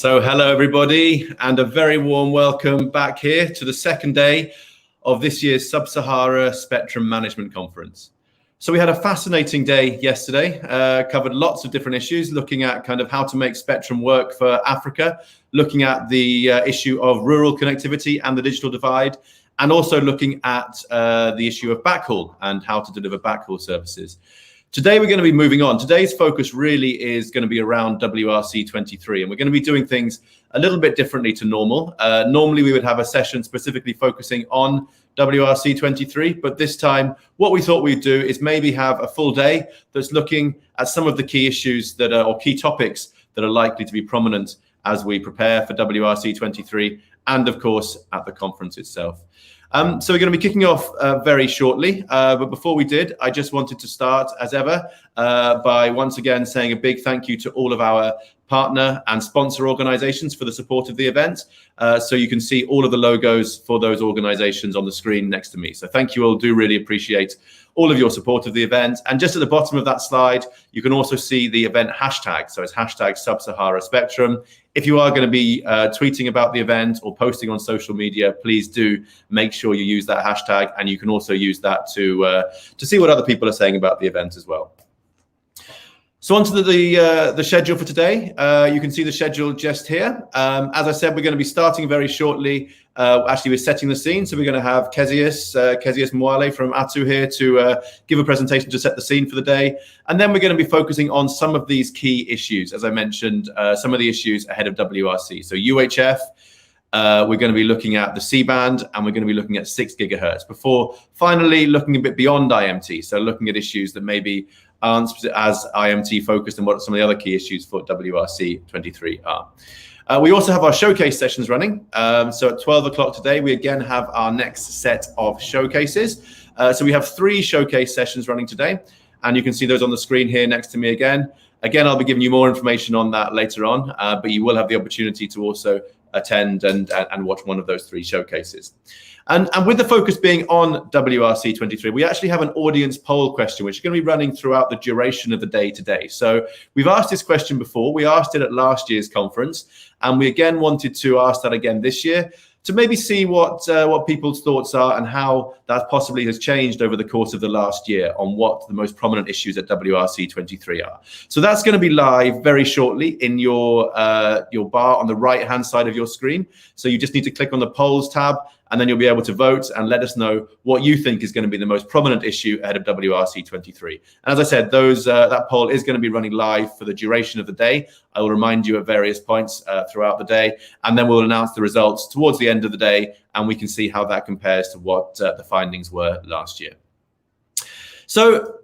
So hello everybody, and a very warm welcome back here to the second day of this year's Sub-Sahara Spectrum Management Conference. So we had a fascinating day yesterday, covered lots of different issues, looking at kind of how to make spectrum work for Africa, looking at the issue of rural connectivity and the digital divide, and also looking at the issue of backhaul and how to deliver backhaul services. Today, we're going to be moving on. Today's focus really is going to be around WRC23, and we're going to be doing things a little bit differently to normal. Normally, we would have a session specifically focusing on WRC23, but this time, what we thought we'd do is maybe have a full day that's looking at some of the key issues that are, or key topics that are likely to be prominent as we prepare for WRC23, and of course, at the conference itself. So we're going to be kicking off very shortly, but before we did, I just wanted to start, as ever, by once again saying a big thank you to all of our partner and sponsor organizations for the support of the event. So you can see all of the logos for those organizations on the screen next to me. So thank you all, do really appreciate all of your support of the event. And just at the bottom of that slide, you can also see the event hashtag. So it's hashtag Sub-Sahara Spectrum. If you are going to be tweeting about the event or posting on social media, please do make sure you use that hashtag, and you can also use that to see what other people are saying about the event as well. So on to the schedule for today. You can see the schedule just here. As I said, we're going to be starting very shortly. Actually, we're setting the scene. So we're going to have Kezius Mwale from ATU here to give a presentation to set the scene for the day. And then we're going to be focusing on some of these key issues. As I mentioned, some of the issues ahead of WRC. So UHF, we're going to be looking at the C-band, and we're going to be looking at 6 gigahertz before finally looking a bit beyond IMT. So looking at issues that maybe aren't as IMT focused and what some of the other key issues for WRC23 are. We also have our showcase sessions running. So at 12 o'clock today, we again have our next set of showcases. So we have 3 showcase sessions running today, and you can see those on the screen here next to me again. Again, I'll be giving you more information on that later on, but you will have the opportunity to also attend and watch one of those 3 showcases. And with the focus being on WRC23, we actually have an audience poll question, which is going to be running throughout the duration of the day today. So we've asked this question before. We asked it at last year's conference, and we again wanted to ask that again this year to maybe see what people's thoughts are and how that possibly has changed over the course of the last year on what the most prominent issues at WRC23 are. So that's going to be live very shortly in your bar on the right-hand side of your screen. So you just need to click on the polls tab, and then you'll be able to vote and let us know what you think is going to be the most prominent issue ahead of WRC23. And as I said, that poll is going to be running live for the duration of the day. I will remind you at various points throughout the day, and then we'll announce the results towards the end of the day, and we can see how that compares to what the findings were last year. So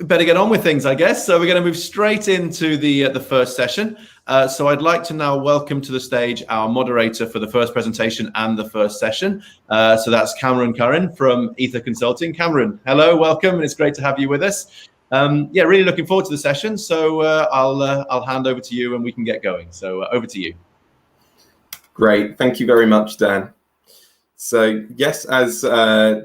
we better get on with things, I guess. So we're going to move straight into the first session. So I'd like to now welcome to the stage our moderator for the first presentation and the first session. So that's Cameron Curran from Ether Consulting. Cameron, hello, welcome, and it's great to have you with us. Yeah, really looking forward to the session. So I'll hand over to you and we can get going. So over to you. Great, thank you very much, Dan. So yes, as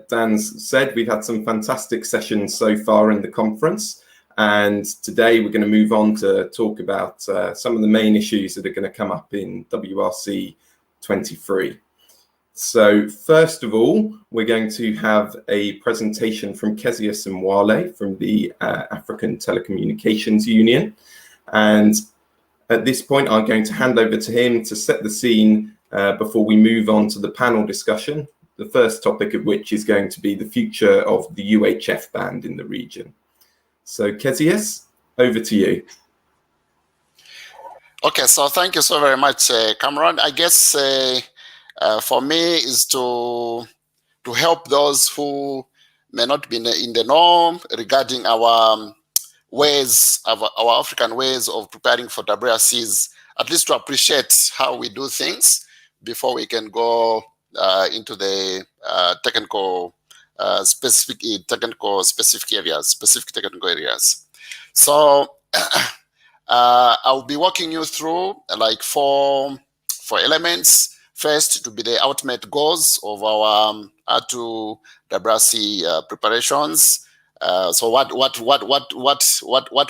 Dan's said, we've had some fantastic sessions so far in the conference. And today we're going to move on to talk about some of the main issues that are going to come up in WRC 23. So first of all, we're going to have a presentation from Kezius Mwale from the African Telecommunications Union. And at this point, I'm going to hand over to him to set the scene before we move on to the panel discussion, the first topic of which is going to be the future of the UHF band in the region. So Kezius, over to you. Okay, so thank you so very much, Cameron. I guess for me is to help those who may not be in the norm regarding our ways, of our African ways of preparing for WRCs, at least to appreciate how we do things before we can go into the technical specific technical areas. So I'll be walking you through like four elements. First, to be the ultimate goals of our ATU WRC preparations. So what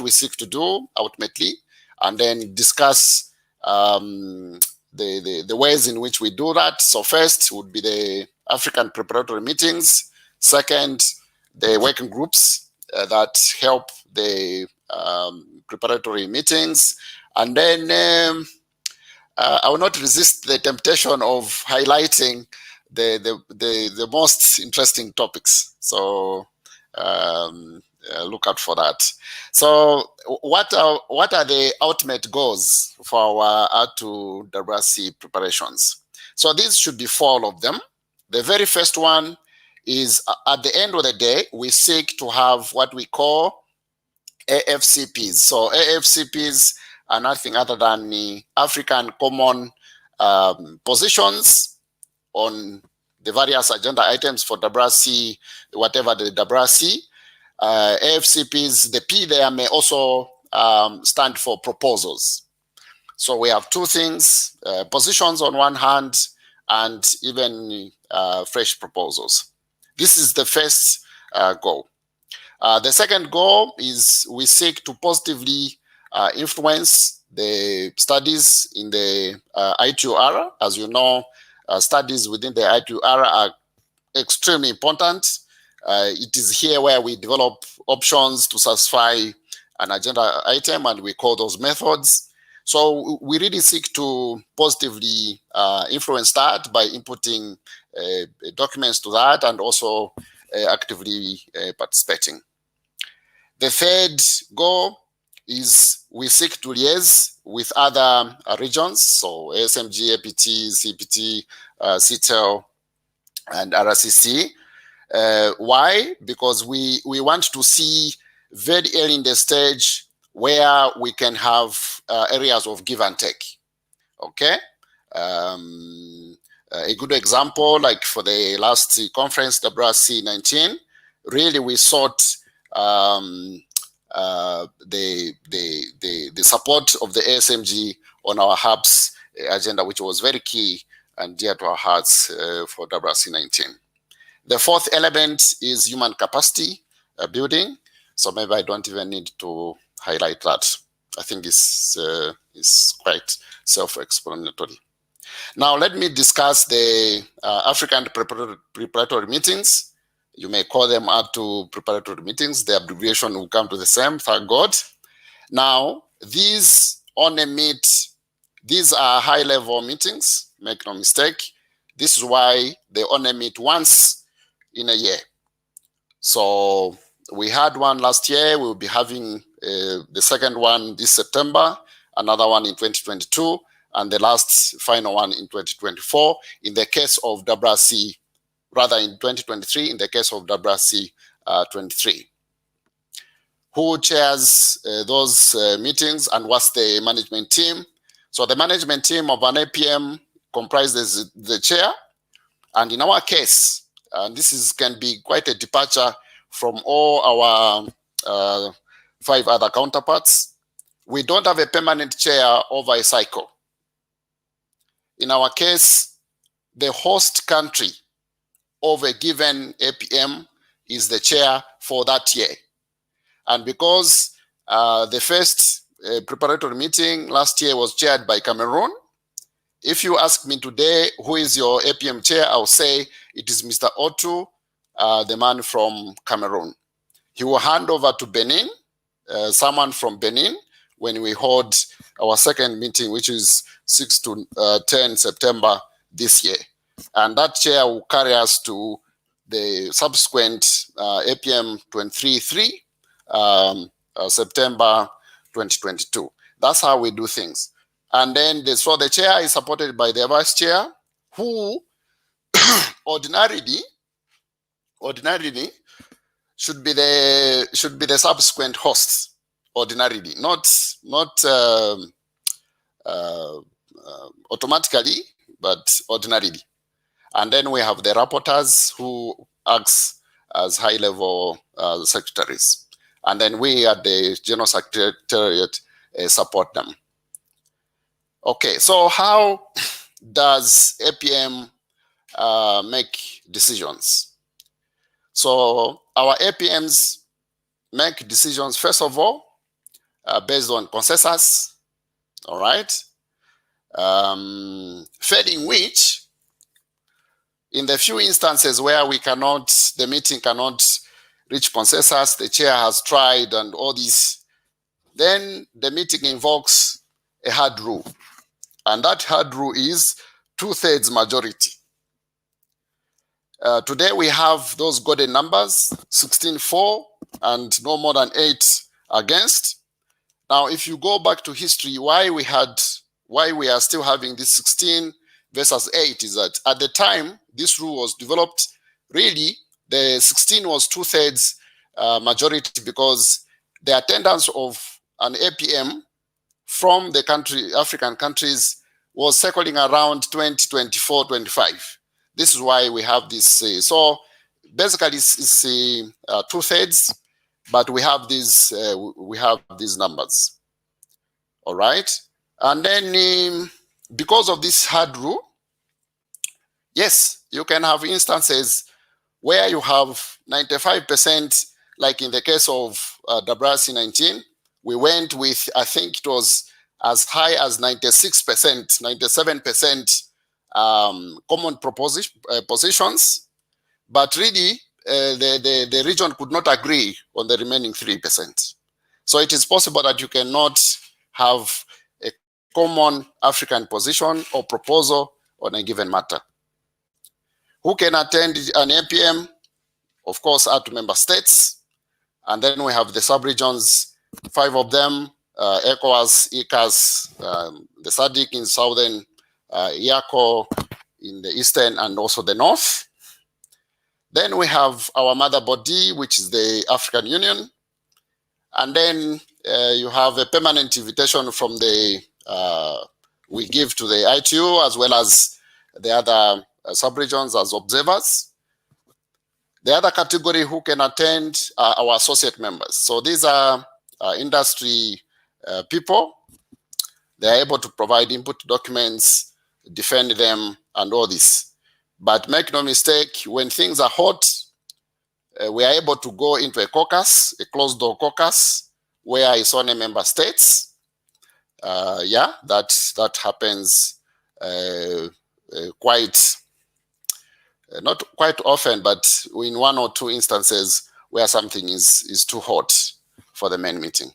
we seek to do ultimately, and then discuss the ways in which we do that. So first would be the African preparatory meetings. Second, the working groups that help the preparatory meetings. And then I will not resist the temptation of highlighting the most interesting topics. So look out for that. So what are the ultimate goals for our R2WC preparations? So these should be 4 of them. The very first one is, at the end of the day, we seek to have what we call AFCPs. So AFCPs are nothing other than the African common positions on the various agenda items for WC, whatever the WC. AFCPs, the P there may also stand for proposals. So we have 2 things, positions on one hand, and even fresh proposals. This is the first goal. The second goal is we seek to positively influence the studies in the I2R. As you know, studies within the I2R are extremely important. It is here where we develop options to satisfy an agenda item, and we call those methods. So we really seek to positively influence that by inputting documents to that, and also actively participating. The third goal is we seek to liaise with other regions, so ASMG, APT, CPT, CTEL, and RCC. Why? Because we want to see very early in the stage where we can have areas of give and take. Okay. A good example, like for the last conference, WRC 19, really we sought the support of the ASMG on our hubs agenda, which was very key and dear to our hearts for WRC 19. The fourth element is human capacity building. So maybe I don't even need to highlight that. I think it's quite self-explanatory. Now let me discuss the African preparatory meetings. You may call them R2 preparatory meetings. The abbreviation will come to the same, thank God. Now, these are high-level meetings, make no mistake. This is why they only meet once in a year. So we had one last year. We'll be having the second one this September, another one in 2022, and the last final one in 2024. In the case of WRC, rather in 2023, in the case of WRC 23. Who chairs those meetings, and what's the management team? So the management team of an APM comprises the chair, and in our case, this can be quite a departure from all our 5 other counterparts. We don't have a permanent chair over a cycle. In our case, the host country of a given APM is the chair for that year. And because the first preparatory meeting last year was chaired by Cameroon, if you ask me today, who is your APM chair, I'll say it is Mr. Otu, the man from Cameroon. He will hand over to Benin, someone from Benin, when we hold our second meeting, which is 6 to 10 September this year. And that chair will carry us to the subsequent APM 23-3, September 2022. That's how we do things. And then so the chair is supported by the vice chair, who ordinarily should be the subsequent hosts. Ordinarily, not automatically, but ordinarily. And then we have the rapporteurs, who acts as high-level secretaries. And then we at the General Secretariat support them. Okay, so how does APM make decisions? So our APMs make decisions, first of all, based on consensus, all right? failing which, in the few instances where the meeting cannot reach consensus, the chair has tried and all this, then the meeting invokes a hard rule. And that hard rule is 2/3 majority. Today we have those golden numbers, 16-4 and no more than 8 against. Now, if you go back to history, why we are still having this 16 versus 8 is that at the time this rule was developed, really the 16 was 2/3 majority, because the attendance of an APM from the African countries was circling around 20, 24, 25. This is why we have this. So basically, it's 2/3, but we have these numbers. All right, and then because of this hard rule, yes, you can have instances where you have 95%, like in the case of WRC 19. We went with, I think it was as high as 96%, 97% common positions, but really the region could not agree on the remaining 3%. So it is possible that you cannot have a common African position or proposal on a given matter. Who can attend an APM? Of course, are to member states. And then we have the sub-regions, 5 of them, ECOWAS, ECAS, the SADC in southern, IACO in the eastern and also the north. Then we have our mother body, which is the African Union. And then you have a permanent invitation from we give to the ITU as well as the other sub-regions as observers. The other category who can attend are our associate members. So these are industry people. They are able to provide input documents, defend them, and all this. But make no mistake, when things are hot, we are able to go into a caucus, a closed-door caucus, where it's only member states. That happens not quite often, but in 1 or 2 instances where something is too hot for the main meeting.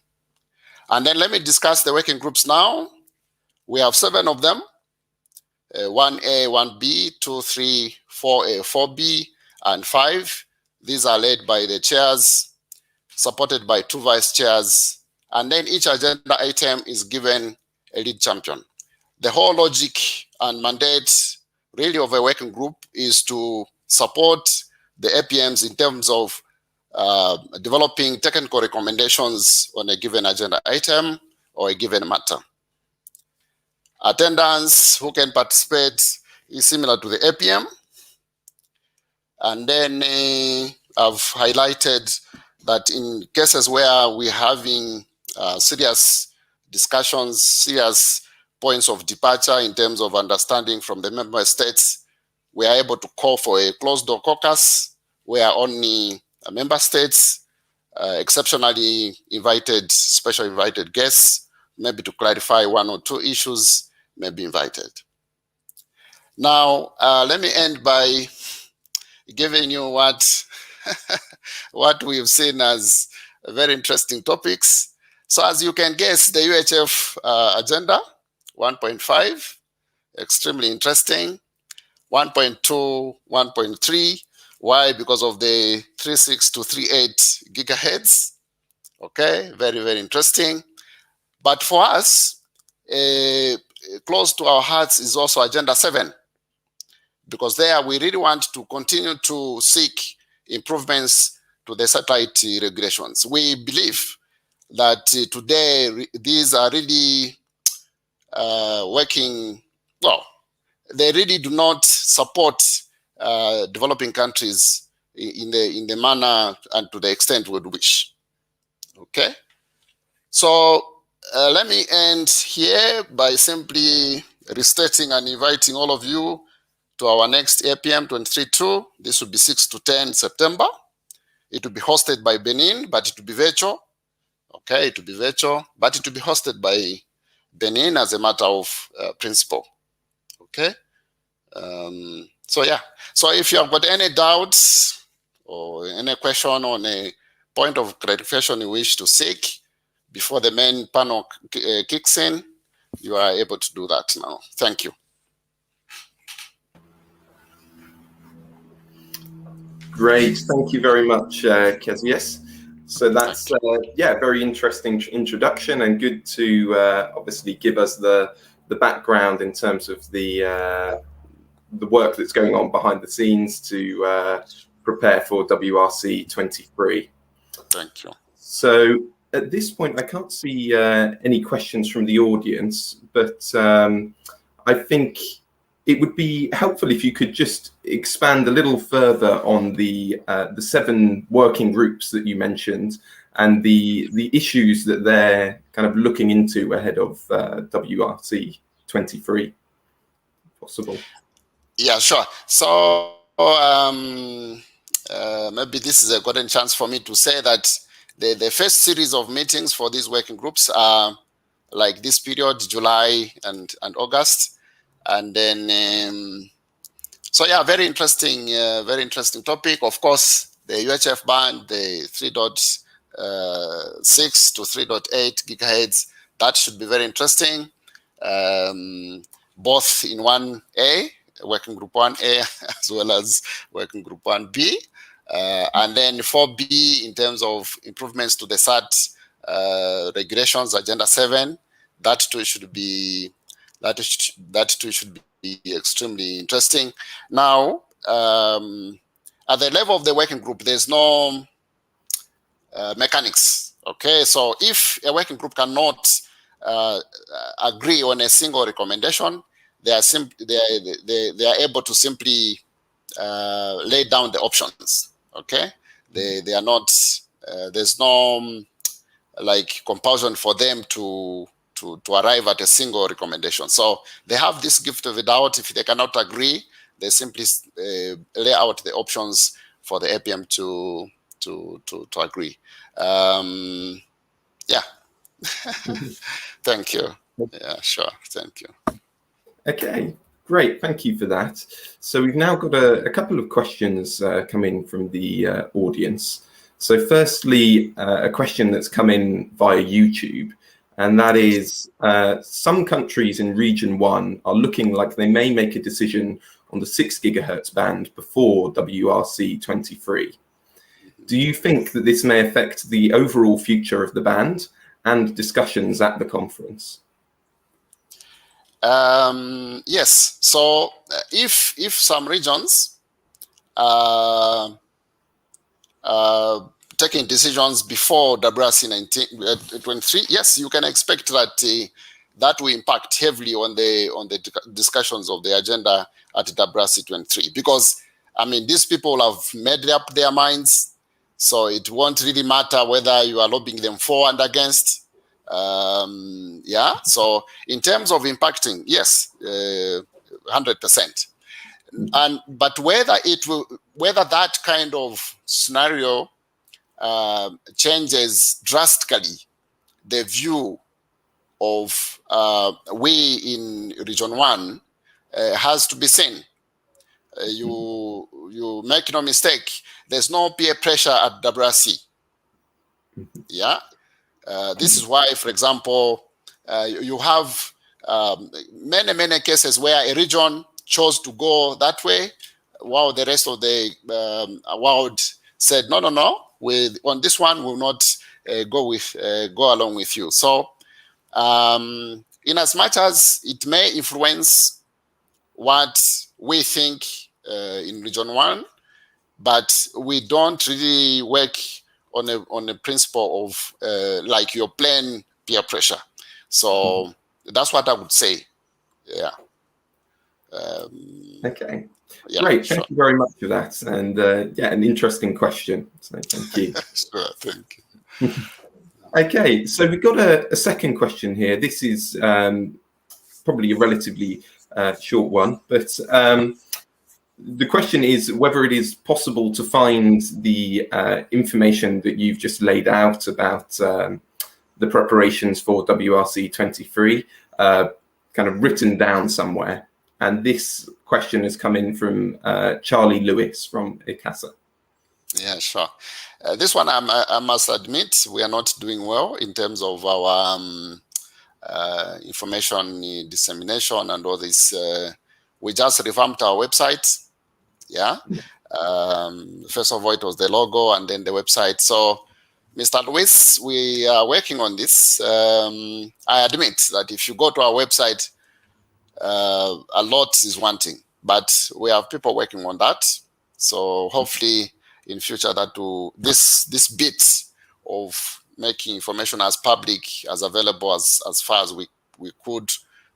And then let me discuss the working groups now. We have 7 of them, 1A, 1B, 2, 3, 4A, 4B, and 5. These are led by the chairs, supported by 2 vice chairs, and then each agenda item is given a lead champion. The whole logic and mandate really of a working group is to support the APMs in terms of developing technical recommendations on a given agenda item or a given matter. Attendance, who can participate, is similar to the APM. And then I've highlighted that in cases where we're having serious discussions, serious points of departure in terms of understanding from the member states, we are able to call for a closed-door caucus where only member states, exceptionally special invited guests, maybe to clarify 1 or 2 issues, may be invited. Now, let me end by giving you what we've seen as very interesting topics. So as you can guess, the UHF agenda, 1.5, extremely interesting. 1.2, 1.3. Why? Because of the 3.6 to 3.8 gigahertz. Okay, very, very interesting. But for us, close to our hearts is also Agenda 7, because there we really want to continue to seek improvements to the satellite regulations. We believe that today these are really working well. They really do not support developing countries in the manner and to the extent we would wish. Okay, so let me end here by simply restating and inviting all of you to our next APM 23-2. This will be 6 to 10 September. It will be hosted by Benin, but it will be virtual. Okay, it will be virtual, but it will be hosted by Benin as a matter of principle. Okay. So yeah. So if you have got any doubts or any question on a point of clarification you wish to seek before the main panel kicks in, you are able to do that now. Thank you. Great, thank you very much, Kezius. So that's very interesting introduction, and good to obviously give us the background in terms of the work that's going on behind the scenes to prepare for WRC 23. Thank you. So at this point, I can't see any questions from the audience, but I think it would be helpful if you could just expand a little further on the 7 working groups that you mentioned and the issues that they're kind of looking into ahead of WRC 23, possible. Yeah, sure. So maybe this is a golden chance for me to say that the first series of meetings for these working groups are like this period, July and August. And then, so yeah, very interesting topic. Of course, the UHF band, the 3.6 to 3.8 gigahertz, that should be very interesting. Both in 1A, working group 1A, as well as working group 1B. And then 4B, in terms of improvements to the SAT regulations, Agenda 7, that too should be extremely interesting. Now, at the level of the working group, there's no mechanics. Okay, so if a working group cannot agree on a single recommendation, they are able to simply lay down the options. Okay, they are not. There's no like compulsion for them to arrive at a single recommendation. So they have this gift of the doubt. If they cannot agree, they simply lay out the options for the APM to agree. Yeah. Thank you. Yeah, sure. Thank you. Okay, great. Thank you for that. So we've now got a couple of questions coming from the audience. So firstly, a question that's come in via YouTube, and that is some countries in Region 1 are looking like they may make a decision on the 6 gigahertz band before WRC 23. Do you think that this may affect the overall future of the band and discussions at the conference? Yes. So if some regions taking decisions before WRC 23, yes, you can expect that that will impact heavily on the discussions of the agenda at WRC 23, because I mean these people have made up their minds, so it won't really matter whether you are lobbying them for and against. Yeah. So in terms of impacting, yes, 100%. But whether that kind of scenario changes drastically the view of we in Region 1 has to be seen. You make no mistake, there's no peer pressure at WRC. Yeah. This is why, for example, you have many cases where a region chose to go that way, while the rest of the world said, no, on this one we'll not go along with you. So in as much as it may influence what we think in Region 1, but we don't really work on a principle of like your plain peer pressure. So that's what I would say. Yeah. Okay. Yeah, great. sure. Thank you very much for that. And yeah, an interesting question. So thank you. Sure, thank you. Okay, so we've got a second question here. This is probably a relatively short one, but the question is whether it is possible to find the information that you've just laid out about the preparations for WRC 23 kind of written down somewhere. And this question has come in from Charlie Lewis from ICASA. Yeah, sure. This one, I must admit, we are not doing well in terms of our information dissemination and all this. We just revamped our website. Yeah. First of all, it was the logo and then the website. So, Mr. Lewis, we are working on this. I admit that if you go to our website, a lot is wanting, but we have people working on that. So hopefully in future this bit of making information as public, as available as far as we could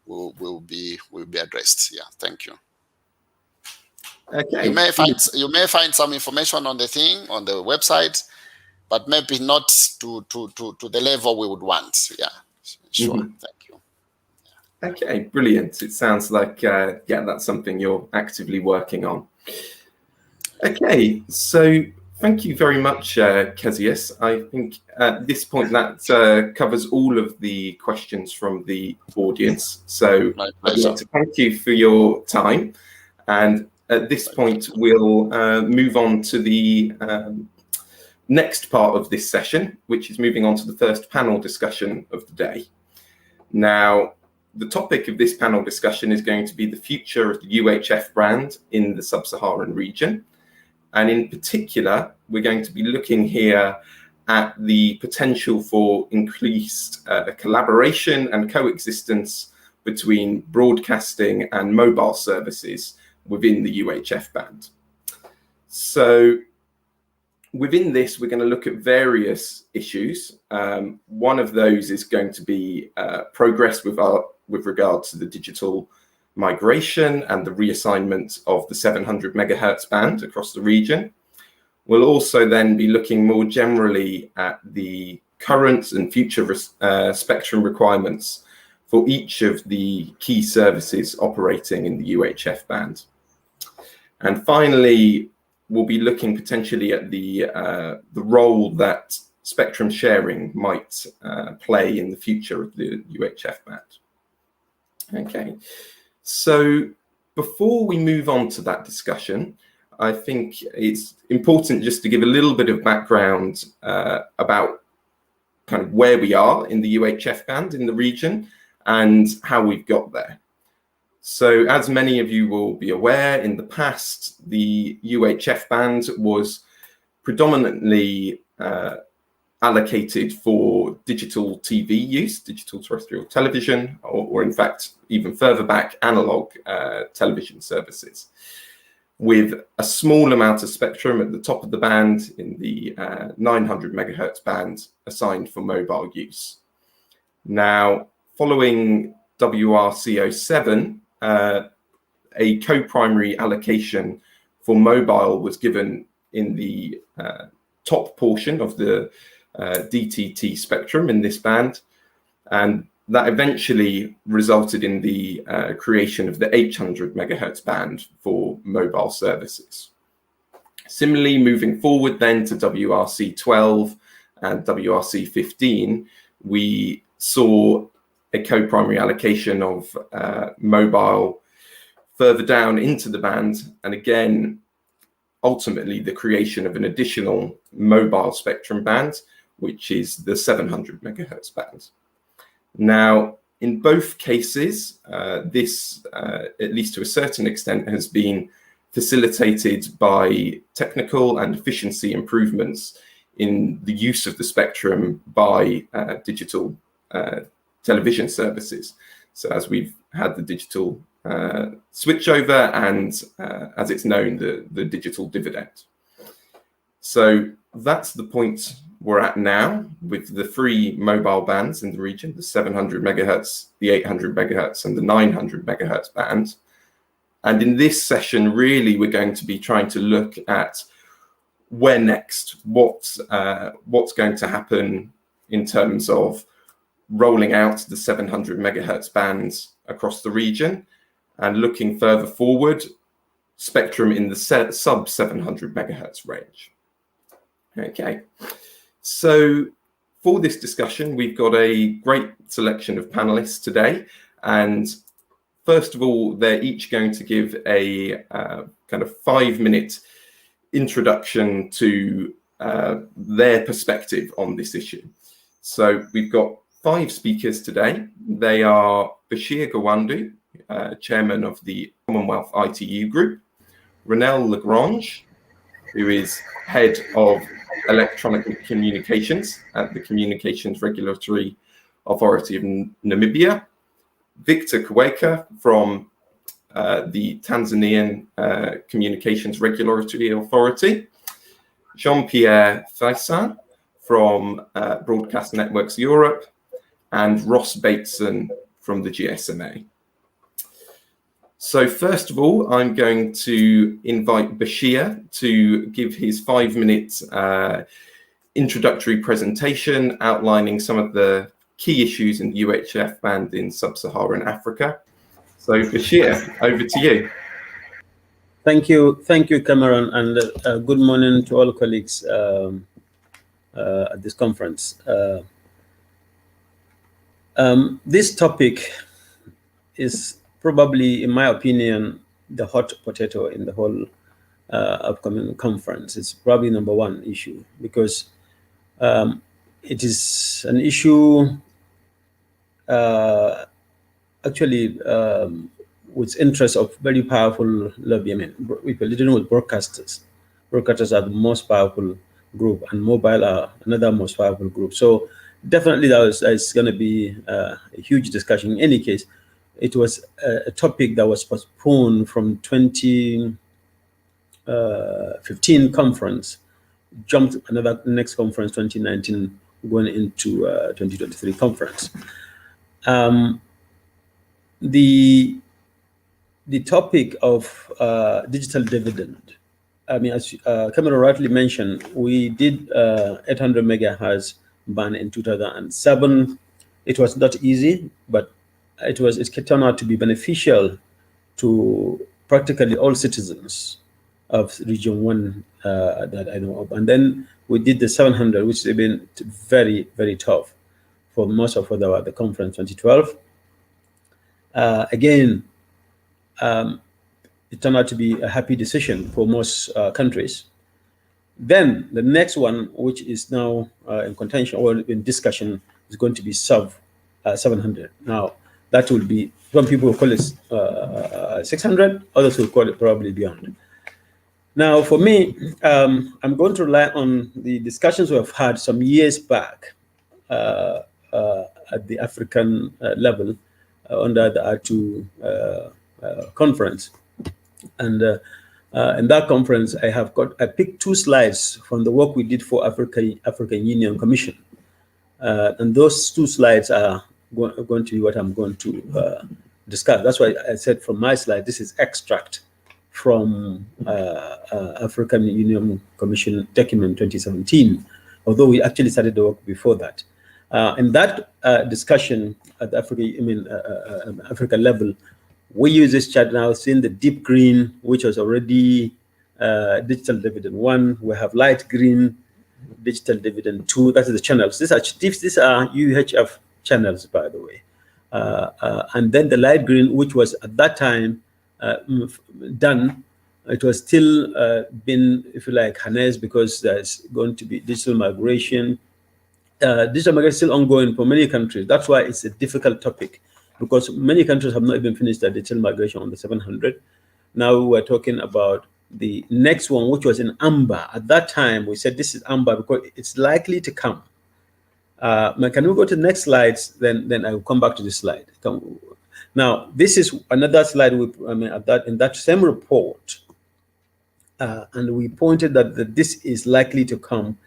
will be addressed. Yeah, thank you. Okay. You may find some information on the website, but maybe not to the level we would want. Yeah, sure. Mm-hmm. Thank you. Okay, brilliant. It sounds like that's something you're actively working on. Okay, so thank you very much, Kezius. I think at this point that covers all of the questions from the audience. So I'd like to thank you for your time. And at this point, we'll move on to the next part of this session, which is moving on to the first panel discussion of the day. Now, the topic of this panel discussion is going to be the future of the UHF brand in the sub-Saharan region. And in particular, we're going to be looking here at the potential for increased collaboration and coexistence between broadcasting and mobile services within the UHF band. So within this, we're going to look at various issues. One of those is going to be progress with regard to the digital migration and the reassignment of the 700 megahertz band across the region. We'll also then be looking more generally at the current and future spectrum requirements for each of the key services operating in the UHF band. And finally, we'll be looking potentially at the role that spectrum sharing might play in the future of the UHF band. Okay. So before we move on to that discussion, I think it's important just to give a little bit of background about kind of where we are in the UHF band in the region and how we've got there. So as many of you will be aware, in the past, the UHF band was predominantly allocated for digital TV use, digital terrestrial television, or in fact, even further back, analog television services, with a small amount of spectrum at the top of the band in the 900 megahertz band assigned for mobile use. Now, following WRC07, a co-primary allocation for mobile was given in the top portion of the DTT spectrum in this band, and that eventually resulted in the creation of the 800 megahertz band for mobile services. Similarly, moving forward then to WRC12 and WRC15, we saw a co-primary allocation of mobile further down into the band, and again, ultimately the creation of an additional mobile spectrum band, which is the 700 megahertz band. Now, in both cases, this, at least to a certain extent, has been facilitated by technical and efficiency improvements in the use of the spectrum by digital television services. So as we've had the digital switchover and, as it's known, the digital dividend. So that's the point we're at now with the three mobile bands in the region, the 700 megahertz, the 800 megahertz, and the 900 megahertz band. And in this session, really, we're going to be trying to look at where next, what's going to happen in terms of rolling out the 700 megahertz bands across the region, and looking further forward, spectrum in the sub 700 megahertz range. Okay, so for this discussion, we've got a great selection of panelists today, And first of all, they're each going to give a kind of 5-minute introduction to their perspective on this issue. So we've got 5 speakers today. They are Bashir Gawandu, chairman of the Commonwealth ITU Group, Renelle Lagrange, who is head of electronic communications at the Communications Regulatory Authority of Namibia, Victor Kweka from the Tanzanian Communications Regulatory Authority, Jean-Pierre Faissan from Broadcast Networks Europe, and Ross Bateson from the GSMA. So first of all, I'm going to invite Bashir to give his 5-minute introductory presentation outlining some of the key issues in UHF and in sub-Saharan Africa. So Bashir, over to you. Thank you, Cameron, and good morning to all colleagues at this conference. This topic is probably, in my opinion, the hot potato in the whole upcoming conference. It's probably number 1 issue because it is an issue actually with interest of very powerful lobby. I mean, people dealing with broadcasters. Broadcasters are the most powerful group, and mobile are another most powerful group. So definitely that's going to be a huge discussion. In any case, it was a topic that was postponed from 2015 conference, jumped another next conference, 2019, going into 2023 conference. The topic of digital dividend. I mean, as Cameron rightly mentioned, we did 800 megahertz ban in 2007. It was not easy, but it turned out to be beneficial to practically all citizens of Region 1 that I know of. And then we did the 700, which has been very, very tough for most of the conference 2012. Again, it turned out to be a happy decision for most countries. Then the next one, which is now in contention or in discussion, is going to be 700. Now, that will be, some people will call it 600, others will call it probably beyond. Now, for me, I'm going to rely on the discussions we have had some years back at the African level under the R2 conference. And in that conference, I picked 2 slides from the work we did for African Union Commission. And those 2 slides are going to be what I'm going to discuss. That's why I said from my slide, this is extract from African Union Commission document 2017, although we actually started the work before that. In that discussion at the Africa level, we use this chart now, seeing the deep green, which was already digital dividend 1. We have light green, digital dividend 2. That is the channels. These are UHF channels, by the way. And then the light green, which was at that time done, it was still been, if you like, harnessed because there's going to be digital migration. Digital migration is still ongoing for many countries. That's why it's a difficult topic, because many countries have not even finished their digital migration on the 700. Now we're talking about the next one, which was in amber. At that time, we said this is amber because it's likely to come. Can we go to the next slides? Then I will come back to this slide. Now, this is another slide in that same report, and we pointed that this is likely to come,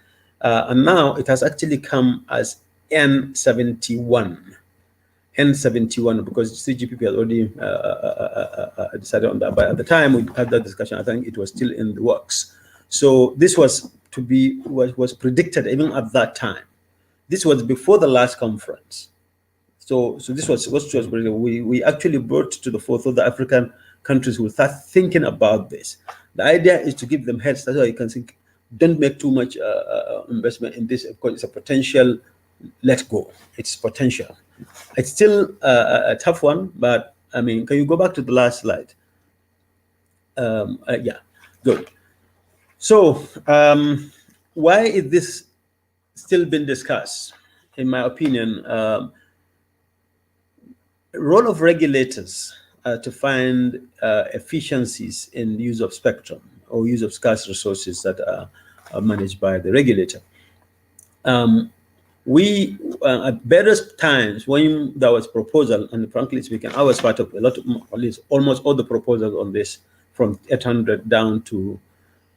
and now it has actually come as N71. N71, because CGPP has already decided on that. But at the time we had that discussion, I think it was still in the works. So this was was predicted even at that time. This was before the last conference. So this was predicted. We actually brought to the forefront the African countries will start thinking about this. The idea is to give them heads. That's why you can think, don't make too much investment in this, because it's a potential let go its potential. It's still a tough one, but I mean, can you go back to the last slide? Yeah, good. So why is this still been discussed? In my opinion, role of regulators to find efficiencies in the use of spectrum or use of scarce resources that are managed by the regulator. We, at various times when there was proposal, and frankly speaking, I was part of a lot of, at least almost all the proposals on this, from 800 down to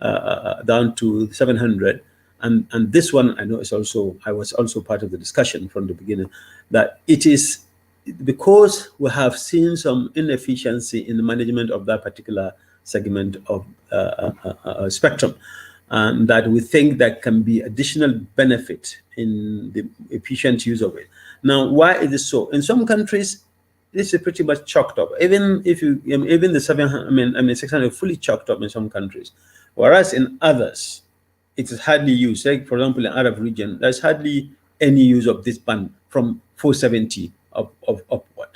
700, and this one I know is also, I was also part of the discussion from the beginning, that it is because we have seen some inefficiency in the management of that particular segment of spectrum, and that we think there can be additional benefit in the efficient use of it. Now, why is this so? In some countries, this is pretty much chalked up. Even if you, even the 700, 600 fully chalked up in some countries, whereas in others, it is hardly used. Like for example, in Arab region, there's hardly any use of this band from 470 upward.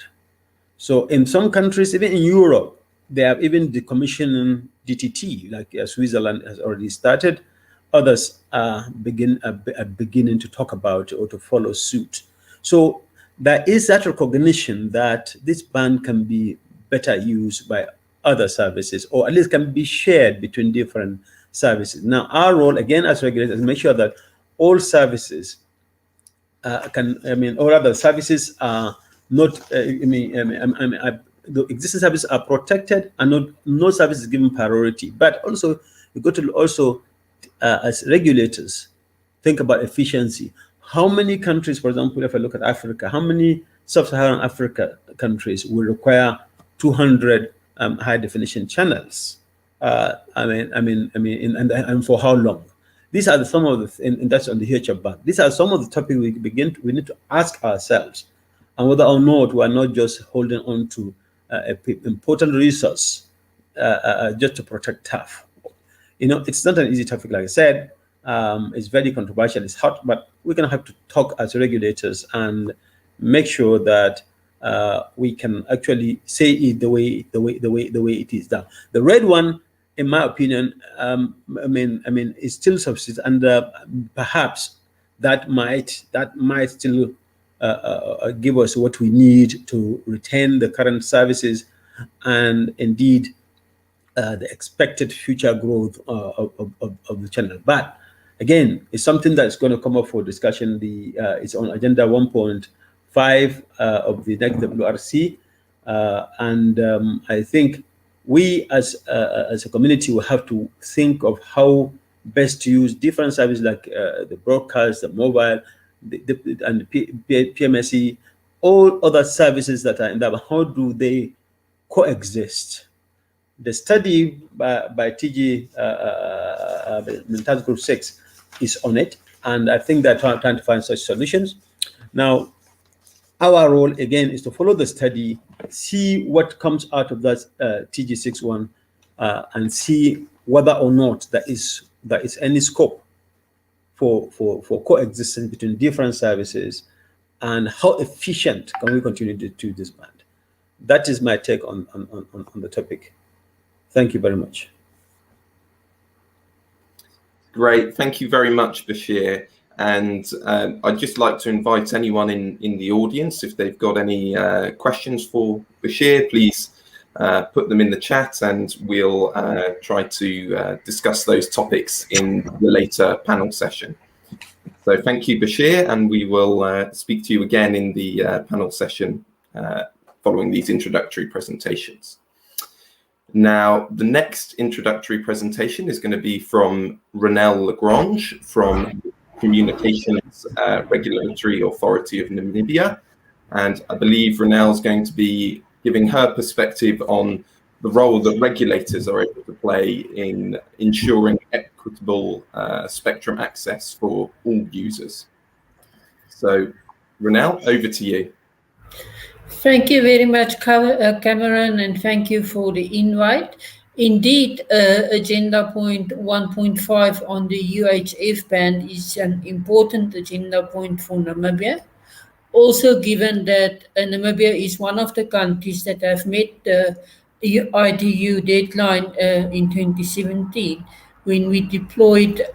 So in some countries, even in Europe, they have even decommissioning DTT, like Switzerland has already started. Others are beginning to talk about or to follow suit. So there is that recognition that this band can be better used by other services, or at least can be shared between different services. Now, our role, again, as regulators, is make sure that all services or other services are not, the existing services are protected and no service is given priority. But also, you got to also, as regulators, think about efficiency. How many countries, for example, if I look at Africa, how many sub-Saharan Africa countries will require 200 high definition channels? And for how long? These are some of the, and that's on the UHF band. These are some of the topics we need to ask ourselves, and whether or not we are not just holding on to an important resource just to protect turf. You know, it's not an easy topic, like I said. It's very controversial. It's hot, but we're gonna have to talk as regulators and make sure that we can actually say it the way it is done. The red one, in my opinion, is still subsist, and perhaps that might still give us what we need to retain the current services and indeed the expected future growth of the channel. But again, it's something that's going to come up for discussion. It's on agenda 1.5 of the next WRC, and I think we as a community will have to think of how best to use different services like the broadcast, the mobile, and the PMSE, all other services that are in that. How do they coexist? The study by TG Task Group 6 is on it, and I think they're trying to find such solutions. Now, our role again is to follow the study, see what comes out of that TG61, and see whether or not there is any scope for coexistence between different services, and how efficient can we continue to do this band. That is my take on the topic. Thank you very much. Great, thank you very much, Bashir. And I'd just like to invite anyone in the audience, if they've got any questions for Bashir, please put them in the chat, and we'll try to discuss those topics in the later panel session. So thank you, Bashir, and we will speak to you again in the panel session following these introductory presentations. Now, the next introductory presentation is going to be from Renelle Lagrange from Communications Regulatory Authority of Namibia. And I believe Renelle is going to be giving her perspective on the role that regulators are able to play in ensuring equitable spectrum access for all users. So, Renelle, over to you. Thank you very much, Cameron, and thank you for the invite. Indeed, Agenda Point 1.5 on the UHF ban is an important agenda point for Namibia. Also, given that Namibia is one of the countries that have met the ITU deadline in 2017, when we deployed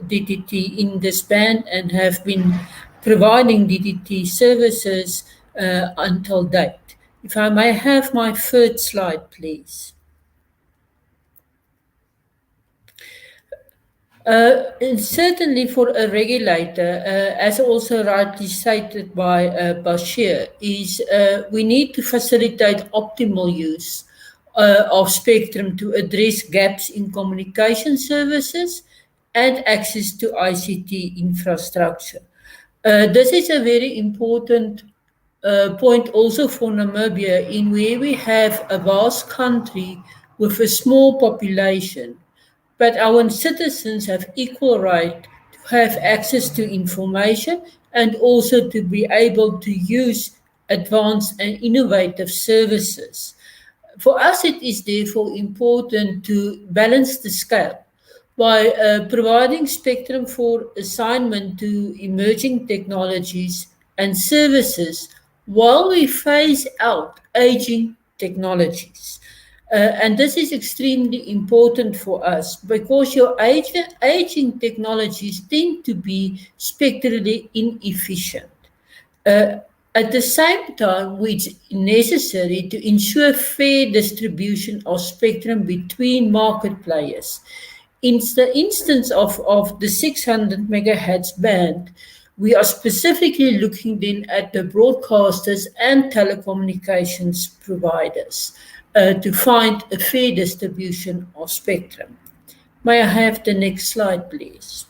DTT in this band and have been providing DTT services until date. If I may have my third slide, please. And certainly for a regulator, as also rightly stated by Bashir, is we need to facilitate optimal use of spectrum to address gaps in communication services and access to ICT infrastructure. This is a very important point also for Namibia, in where we have a vast country with a small population, but our citizens have equal right to have access to information and also to be able to use advanced and innovative services. For us, it is therefore important to balance the scale by providing spectrum for assignment to emerging technologies and services while we phase out aging technologies. And this is extremely important for us because your aging technologies tend to be spectrally inefficient. At the same time, it's necessary to ensure fair distribution of spectrum between market players. In the instance of the 600 megahertz band, we are specifically looking then at the broadcasters and telecommunications providers to find a fair distribution of spectrum. May I have the next slide, please?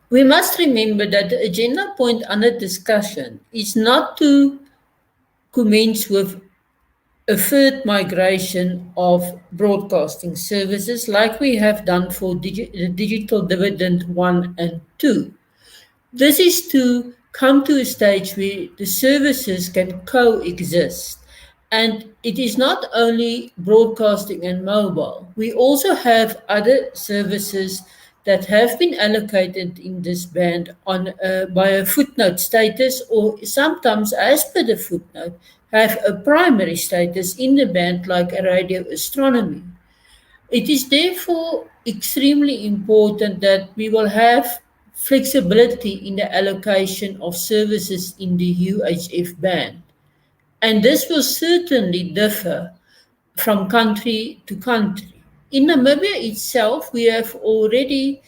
We must remember that the agenda point under discussion is not to commence with a third migration of broadcasting services like we have done for digital dividend 1 and 2. This is to come to a stage where the services can coexist. And it is not only broadcasting and mobile. We also have other services that have been allocated in this band on by a footnote status, or sometimes, as per the footnote, have a primary status in the band, like a radio astronomy. It is therefore extremely important that we will have flexibility in the allocation of services in the UHF band. And this will certainly differ from country to country. In Namibia itself, we have already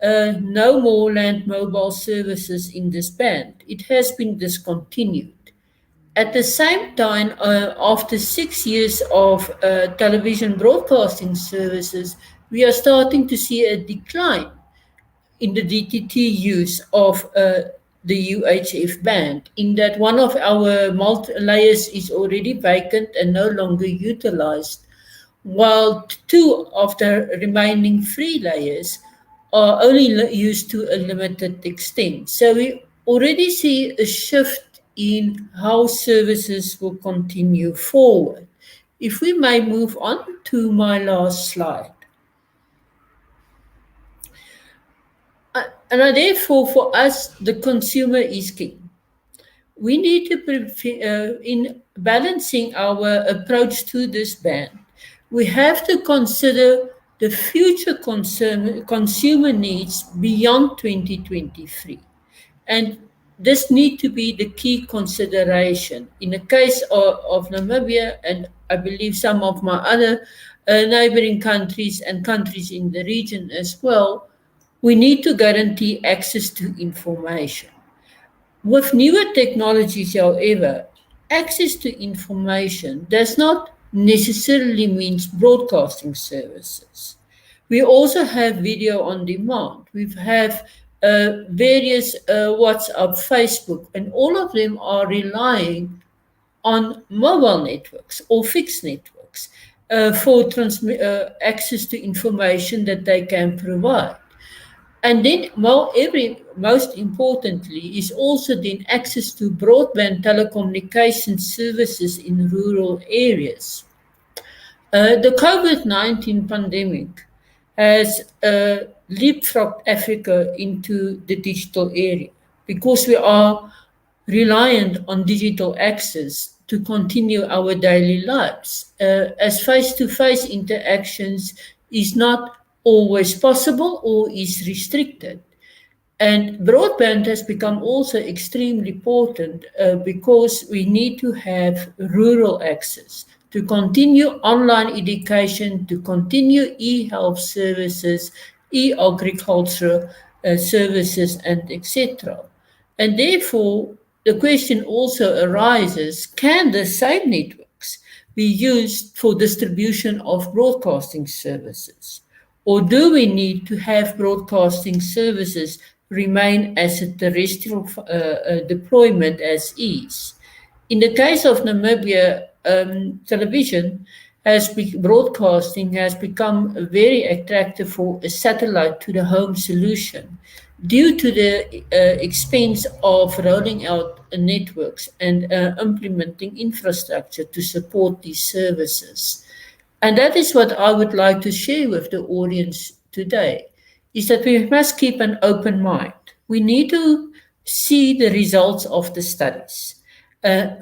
no more land mobile services in this band. It has been discontinued. At the same time, after 6 years of television broadcasting services, we are starting to see a decline in the DTT use of the UHF band, in that one of our layers is already vacant and no longer utilized, while 2 of the remaining 3 layers are only used to a limited extent. So we already see a shift in how services will continue forward. If we may move on to my last slide. And therefore, for us, the consumer is king. We need to, in balancing our approach to this ban, we have to consider the future consumer needs beyond 2023. And this needs to be the key consideration. In the case of Namibia, and I believe some of my other neighboring countries and countries in the region as well, we need to guarantee access to information. With newer technologies, however, access to information does not necessarily mean broadcasting services. We also have video on demand. We have various WhatsApp, Facebook, and all of them are relying on mobile networks or fixed networks for access to information that they can provide. And then, most importantly, is also then access to broadband telecommunications services in rural areas. The COVID-19 pandemic has leapfrogged Africa into the digital area because we are reliant on digital access to continue our daily lives, as face-to-face interactions is not always possible or is restricted. And broadband has become also extremely important because we need to have rural access to continue online education, to continue e-health services, e-agriculture services, and etc. And therefore, the question also arises, can the same networks be used for distribution of broadcasting services? Or do we need to have broadcasting services remain as a terrestrial deployment as is? In the case of Namibia, television broadcasting has become very attractive for a satellite to the home solution due to the expense of rolling out networks and implementing infrastructure to support these services. And that is what I would like to share with the audience today, is that we must keep an open mind. We need to see the results of the studies.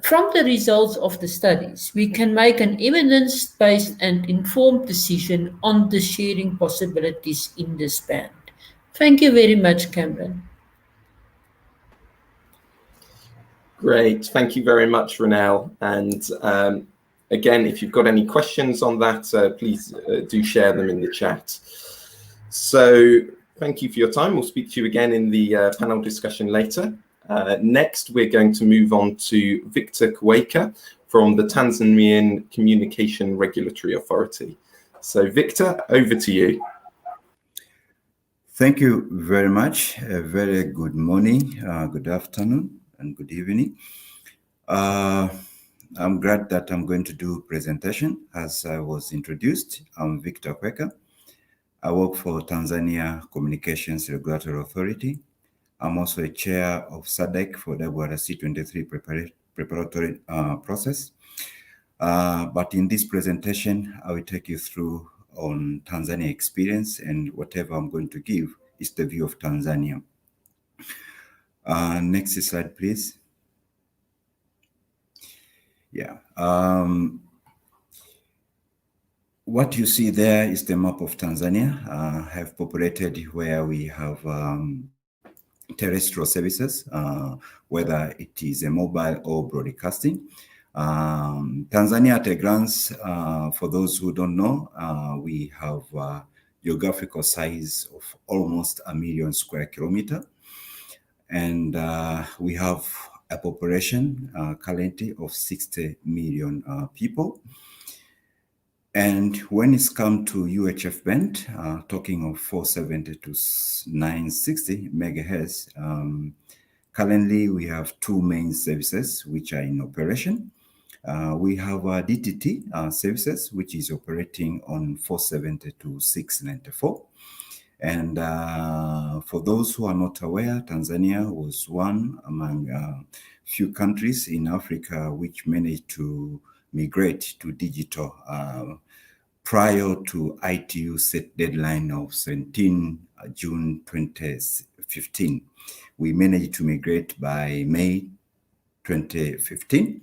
From the results of the studies, we can make an evidence-based and informed decision on the sharing possibilities in this band. Thank you very much, Cameron. Great. Thank you very much, Ronelle. And again, if you've got any questions on that, please do share them in the chat. So thank you for your time. We'll speak to you again in the panel discussion later. Next, we're going to move on to Victor Kweka from the Tanzanian Communication Regulatory Authority. So Victor, over to you. Thank you very much. A very good morning, good afternoon, and good evening. I'm glad that I'm going to do presentation. As I was introduced, I'm Victor Kweka. I work for Tanzania Communications Regulatory Authority. I'm also a chair of SADC for the WRC 23 preparatory process. But in this presentation, I will take you through on Tanzania experience, and whatever I'm going to give is the view of Tanzania. Next slide, please. Yeah. What you see there is the map of Tanzania. I have populated where we have terrestrial services, whether it is a mobile or broadcasting. Tanzania at a glance, for those who don't know, we have a geographical size of almost 1 million square kilometers. And we have a population currently of 60 million people. And when it's come to UHF band, talking of 470 to 960 megahertz, currently we have two main services which are in operation. We have DTT services, which is operating on 470 to 694. And for those who are not aware, Tanzania was one among few countries in Africa which managed to migrate to digital prior to ITU set deadline of 17 June 2015. We managed to migrate by May 2015.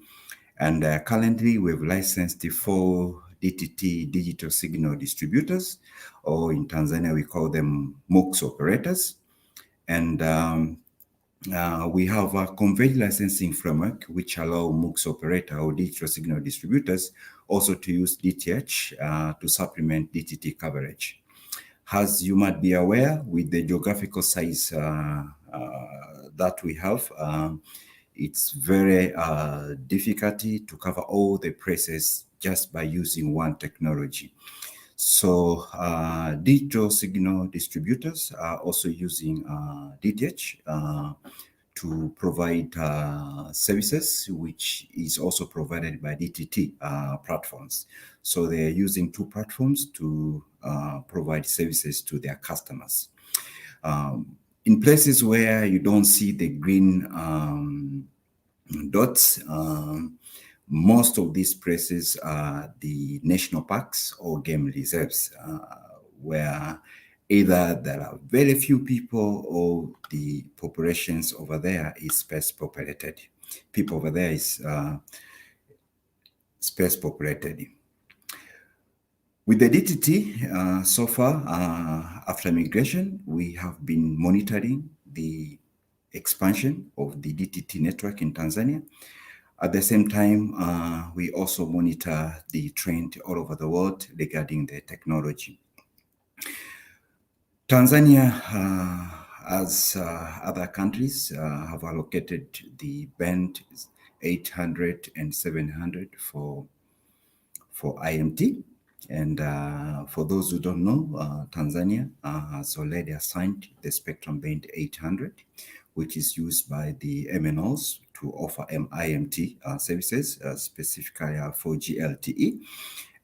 And currently we've licensed 4 DTT digital signal distributors, or in Tanzania we call them MOX operators. And we have a converged licensing framework which allow MOX operator or digital signal distributors also to use DTH to supplement DTT coverage. As you might be aware, with the geographical size that we have, it's very difficult to cover all the places just by using one technology. So digital signal distributors are also using DTH to provide services, which is also provided by DTT platforms. So they're using 2 platforms to provide services to their customers. In places where you don't see the green dots, Most of these places are the national parks or game reserves, where either there are very few people or the populations over there is space populated. People over there is space populated. With the DTT, so far, after migration, we have been monitoring the expansion of the DTT network in Tanzania. At the same time, we also monitor the trend all over the world regarding the technology. Tanzania, as other countries, have allocated the band 800 and 700 for IMT. And for those who don't know, Tanzania has already assigned the spectrum band 800, which is used by the MNOs to offer IMT services, specifically for 4G LTE,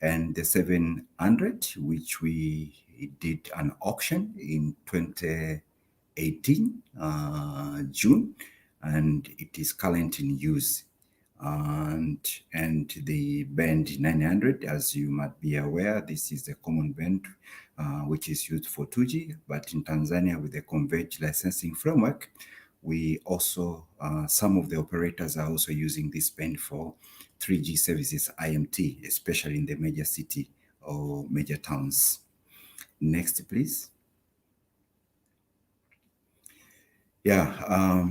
and the 700, which we did an auction in 2018, June, and it is currently in use. And the band 900, as you might be aware, this is the common band which is used for 2G, but in Tanzania with the converged licensing framework, we also, some of the operators are also using this band for 3G services IMT, especially in the major city or major towns. Next, please. Yeah.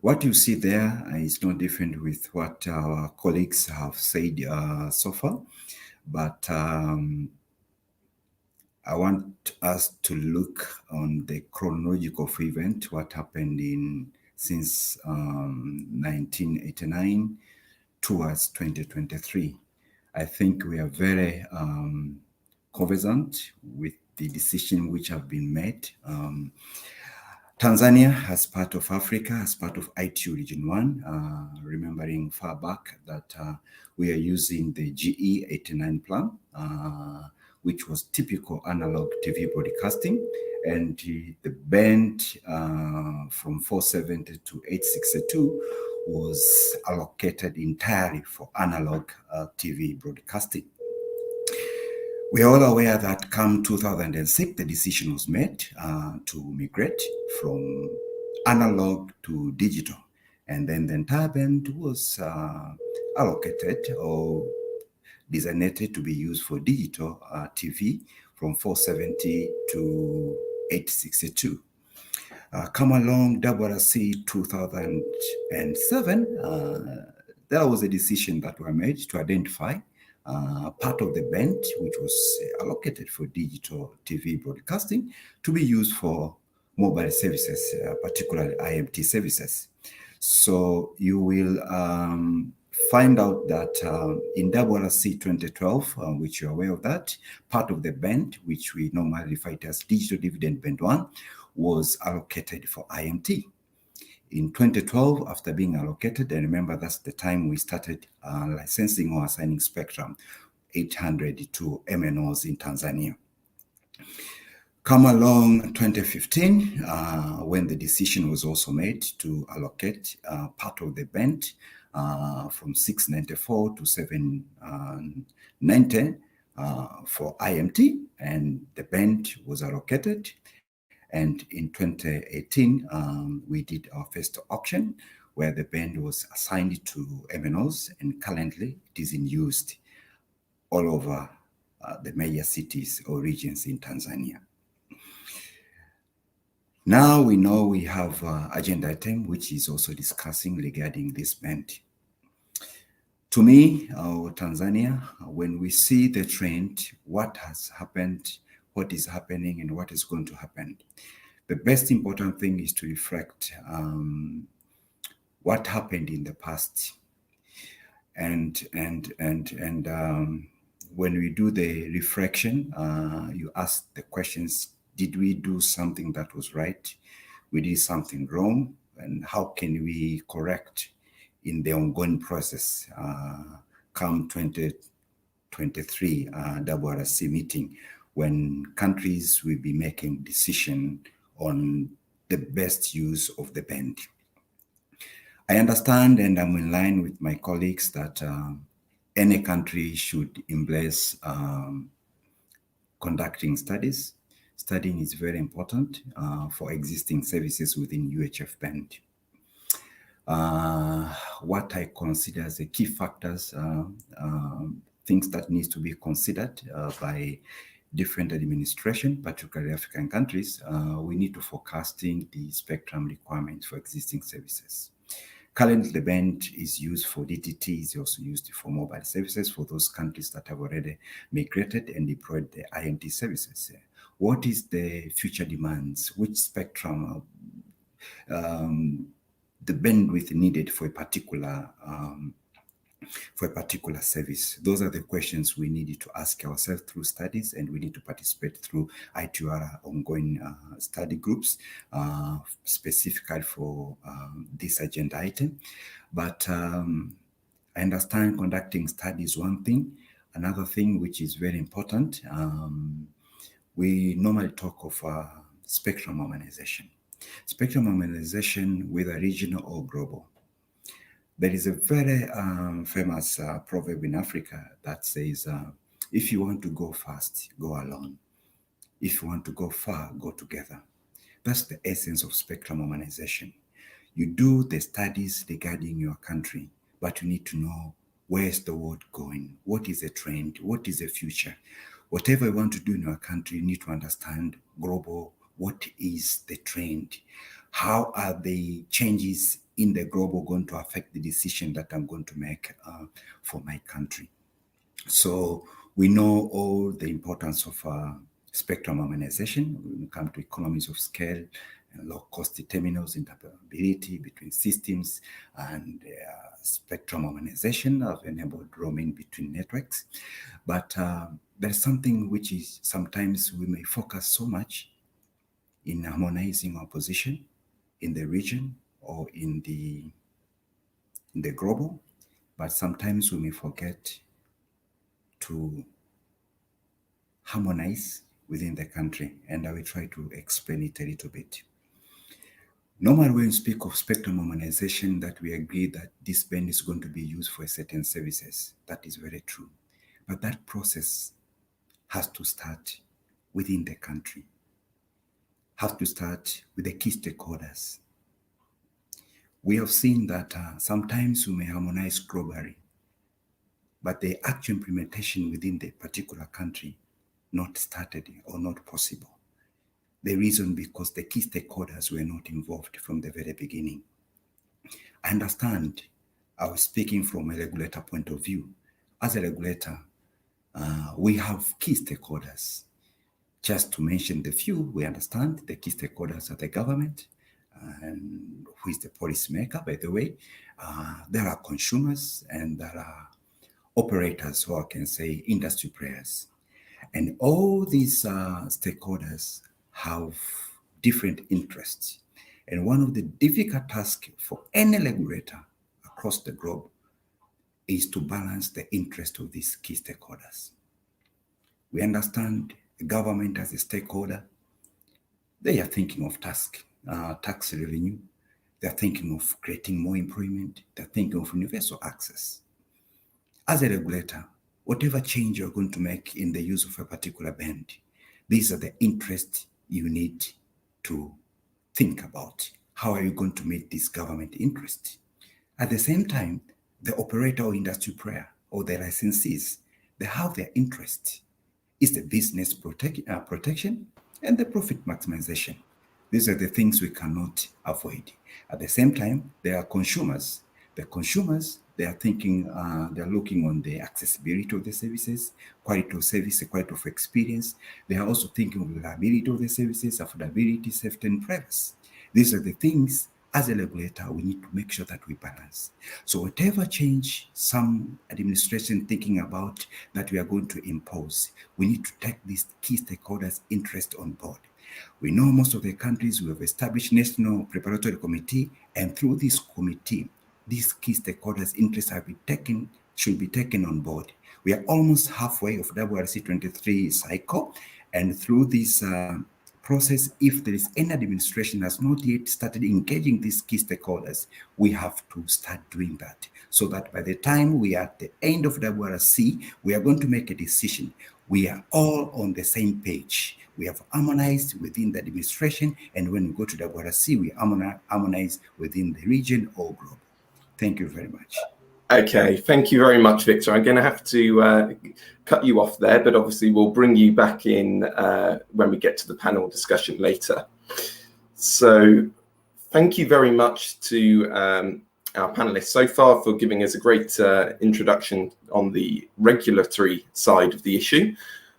What you see there is no different with what our colleagues have said so far, but I want us to look on the chronological event, what happened since 1989 towards 2023. I think we are very conversant with the decision which have been made. Tanzania, as part of Africa, as part of ITU Region 1, remembering far back that we are using the GE89 plan, which was typical analog TV broadcasting, and the band from 470 to 862 was allocated entirely for analog TV broadcasting. We are all aware that come 2006, the decision was made to migrate from analog to digital. And then the entire band was allocated or designated to be used for digital TV from 470 to 862. Come along WRC 2007, there was a decision that were made to identify part of the band which was allocated for digital TV broadcasting to be used for mobile services, particularly IMT services. So you will find out that in WRC 2012, which you're aware of that, part of the band, which we normally refer to as digital dividend band 1, was allocated for IMT. In 2012, after being allocated, and remember that's the time we started licensing or assigning spectrum 800 to MNOs in Tanzania. Come along 2015, when the decision was also made to allocate part of the band from 694 to 790 for IMT, and the band was allocated. And in 2018, we did our first auction where the band was assigned to MNOs, and currently it is in use all over the major cities or regions in Tanzania. Now we know we have agenda item which is also discussing regarding this band. To me, Tanzania, when we see the trend, what has happened, what is happening, and what is going to happen, the best important thing is to reflect what happened in the past. And when we do the reflection, you ask the questions, did we do something that was right? We did something wrong, and how can we correct in the ongoing process come 2023 WRC meeting, when countries will be making decision on the best use of the band. I understand, and I'm in line with my colleagues, that any country should embrace conducting studies. Studying is very important for existing services within UHF band. What I consider as the key factors, things that needs to be considered by different administration, particularly African countries, we need to forecasting the spectrum requirements for existing services. Currently, the band is used for DTT, is also used for mobile services for those countries that have already migrated and deployed the INT services. What is the future demands? Which spectrum, the bandwidth needed for a particular service? Those are the questions we needed to ask ourselves through studies, and we need to participate through ITUR ongoing study groups specifically for this agenda item. But I understand conducting studies is one thing. Another thing which is very important, we normally talk of spectrum harmonization. Spectrum harmonization, whether regional or global. There is a very famous proverb in Africa that says, if you want to go fast, go alone. If you want to go far, go together. That's the essence of spectrum harmonization. You do the studies regarding your country, but you need to know where's the world going, what is the trend, what is the future. Whatever you want to do in your country, you need to understand global, what is the trend, how are the changes in the global going to affect the decision that I'm going to make for my country. So we know all the importance of spectrum harmonization when it comes to economies of scale, low-cost terminals, interoperability between systems, and spectrum harmonization have enabled roaming between networks. But there's something which is sometimes we may focus so much in harmonizing our position in the region or in the global, but sometimes we may forget to harmonize within the country, and I will try to explain it a little bit. Normally, when we speak of spectrum harmonization, that we agree that this band is going to be used for certain services. That is very true. But that process has to start within the country, has to start with the key stakeholders. We have seen that sometimes we may harmonize globally, but the actual implementation within the particular country not started or not possible. The reason because the key stakeholders were not involved from the very beginning. I understand, I was speaking from a regulator point of view. As a regulator, we have key stakeholders. Just to mention the few, we understand the key stakeholders are the government, and who is the policymaker, by the way. There are consumers and there are operators, or I can say industry players. And all these stakeholders have different interests. And one of the difficult tasks for any regulator across the globe is to balance the interest of these key stakeholders. We understand the government as a stakeholder. They are thinking of tax revenue. They're thinking of creating more employment. They're thinking of universal access. As a regulator, whatever change you're going to make in the use of a particular band, these are the interests you need to think about. How are you going to meet this government interest? At the same time, the operator or industry player or the licensees, they have their interest. It's the business protection and the profit maximization. These are the things we cannot avoid. At the same time, there are consumers. The consumers, they are thinking, they're looking on the accessibility of the services, quality of service, quality of experience. They are also thinking of the reliability of the services, affordability, safety, and privacy. These are the things, as a regulator, we need to make sure that we balance. So whatever change some administration thinking about that we are going to impose, we need to take these key stakeholders' interest on board. We know most of the countries we have established National Preparatory Committee, and through this committee, these key stakeholders' interests should be taken on board. We are almost halfway of WRC 23 cycle, and through this process, if there is any administration has not yet started engaging these key stakeholders, we have to start doing that, so that by the time we are at the end of WRC, we are going to make a decision. We are all on the same page. We have harmonized within the administration, and when we go to WRC, we harmonize within the region or global. Thank you very much. Okay, thank you very much, Victor. I'm going to have to cut you off there, but obviously we'll bring you back in when we get to the panel discussion later. So thank you very much to our panelists so far for giving us a great introduction on the regulatory side of the issue.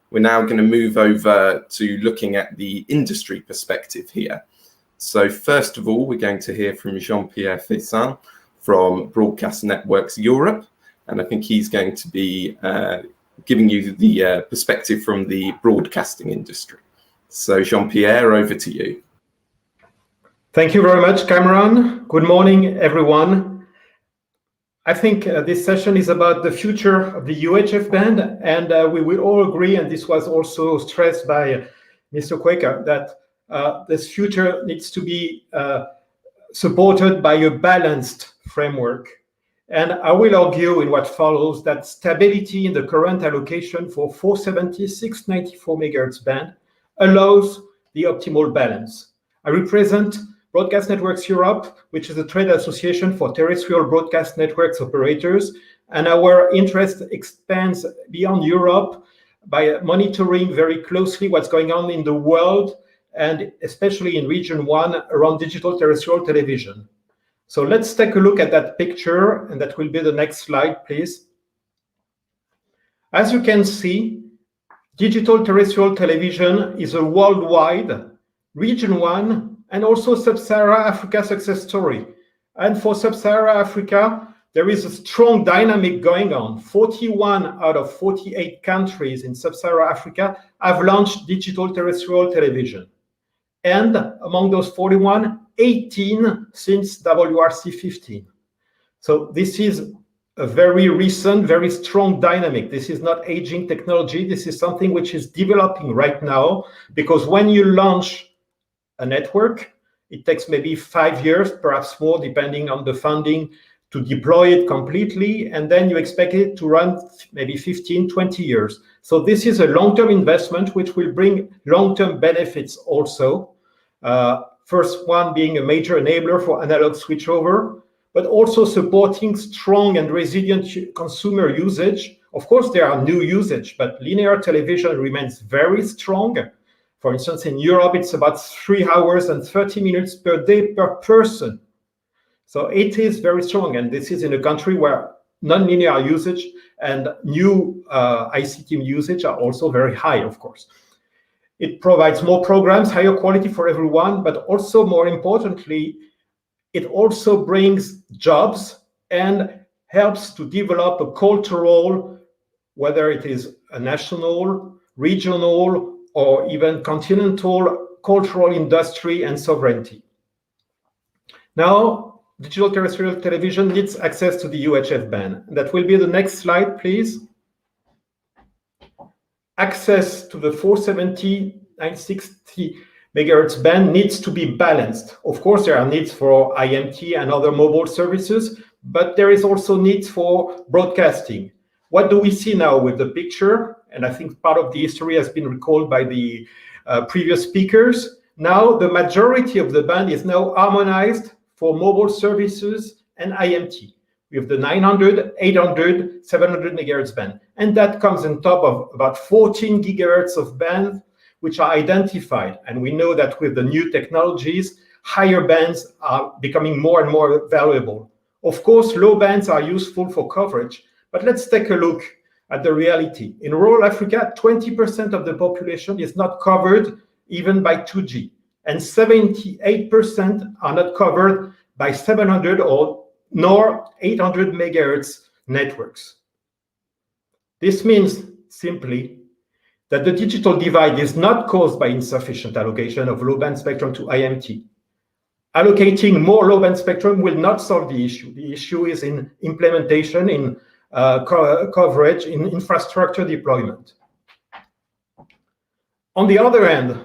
We're now going to move over to looking at the industry perspective here. So first of all, we're going to hear from Jean-Pierre Fessin from Broadcast Networks Europe, and I think he's going to be giving you the perspective from the broadcasting industry. So Jean-Pierre, over to you. Thank you very much, Cameron. Good morning, everyone. I think this session is about the future of the UHF band, and we will all agree, and this was also stressed by Mr. Quaker, that this future needs to be supported by a balanced framework. And I will argue in what follows that stability in the current allocation for 470, 694 MHz band allows the optimal balance. I represent Broadcast Networks Europe, which is a trade association for terrestrial broadcast networks operators, and our interest expands beyond Europe by monitoring very closely what's going on in the world, and especially in Region 1 around digital terrestrial television. So let's take a look at that picture, and that will be the next slide, please. As you can see, digital terrestrial television is a worldwide Region 1 and also Sub-Saharan Africa success story. And for Sub-Saharan Africa, there is a strong dynamic going on. 41 out of 48 countries in Sub-Saharan Africa have launched digital terrestrial television. And among those 41, 18 since WRC 15. So this is a very recent, very strong dynamic. This is not aging technology. This is something which is developing right now, because when you launch a network, it takes maybe 5 years, perhaps more, depending on the funding, to deploy it completely, and then you expect it to run maybe 15, 20 years. So this is a long-term investment which will bring long-term benefits also. First one being a major enabler for analog switchover, but also supporting strong and resilient consumer usage. Of course, there are new usage, but linear television remains very strong. For instance, in Europe, it's about 3 hours and 30 minutes per day per person. So it is very strong, and this is in a country where non-linear usage and new ICT usage are also very high, of course. It provides more programs, higher quality for everyone, but also more importantly, it also brings jobs and helps to develop a cultural, whether it is a national, regional, or even continental cultural industry and sovereignty. Now, digital terrestrial television needs access to the UHF band. That will be the next slide, please. Access to the 470, 960 megahertz band needs to be balanced. Of course, there are needs for IMT and other mobile services, but there is also needs for broadcasting. What do we see now with the picture? And I think part of the history has been recalled by the previous speakers. Now, the majority of the band is now harmonized for mobile services and IMT. We have the 900, 800, 700 megahertz band. And that comes on top of about 14 gigahertz of band, which are identified. And we know that with the new technologies, higher bands are becoming more and more valuable. Of course, low bands are useful for coverage, but let's take a look at the reality. In rural Africa, 20% of the population is not covered even by 2G, and 78% are not covered by 700 or nor 800 megahertz networks. This means simply that the digital divide is not caused by insufficient allocation of low-band spectrum to IMT. Allocating more low-band spectrum will not solve the issue. The issue is in implementation, in coverage, in infrastructure deployment. On the other hand,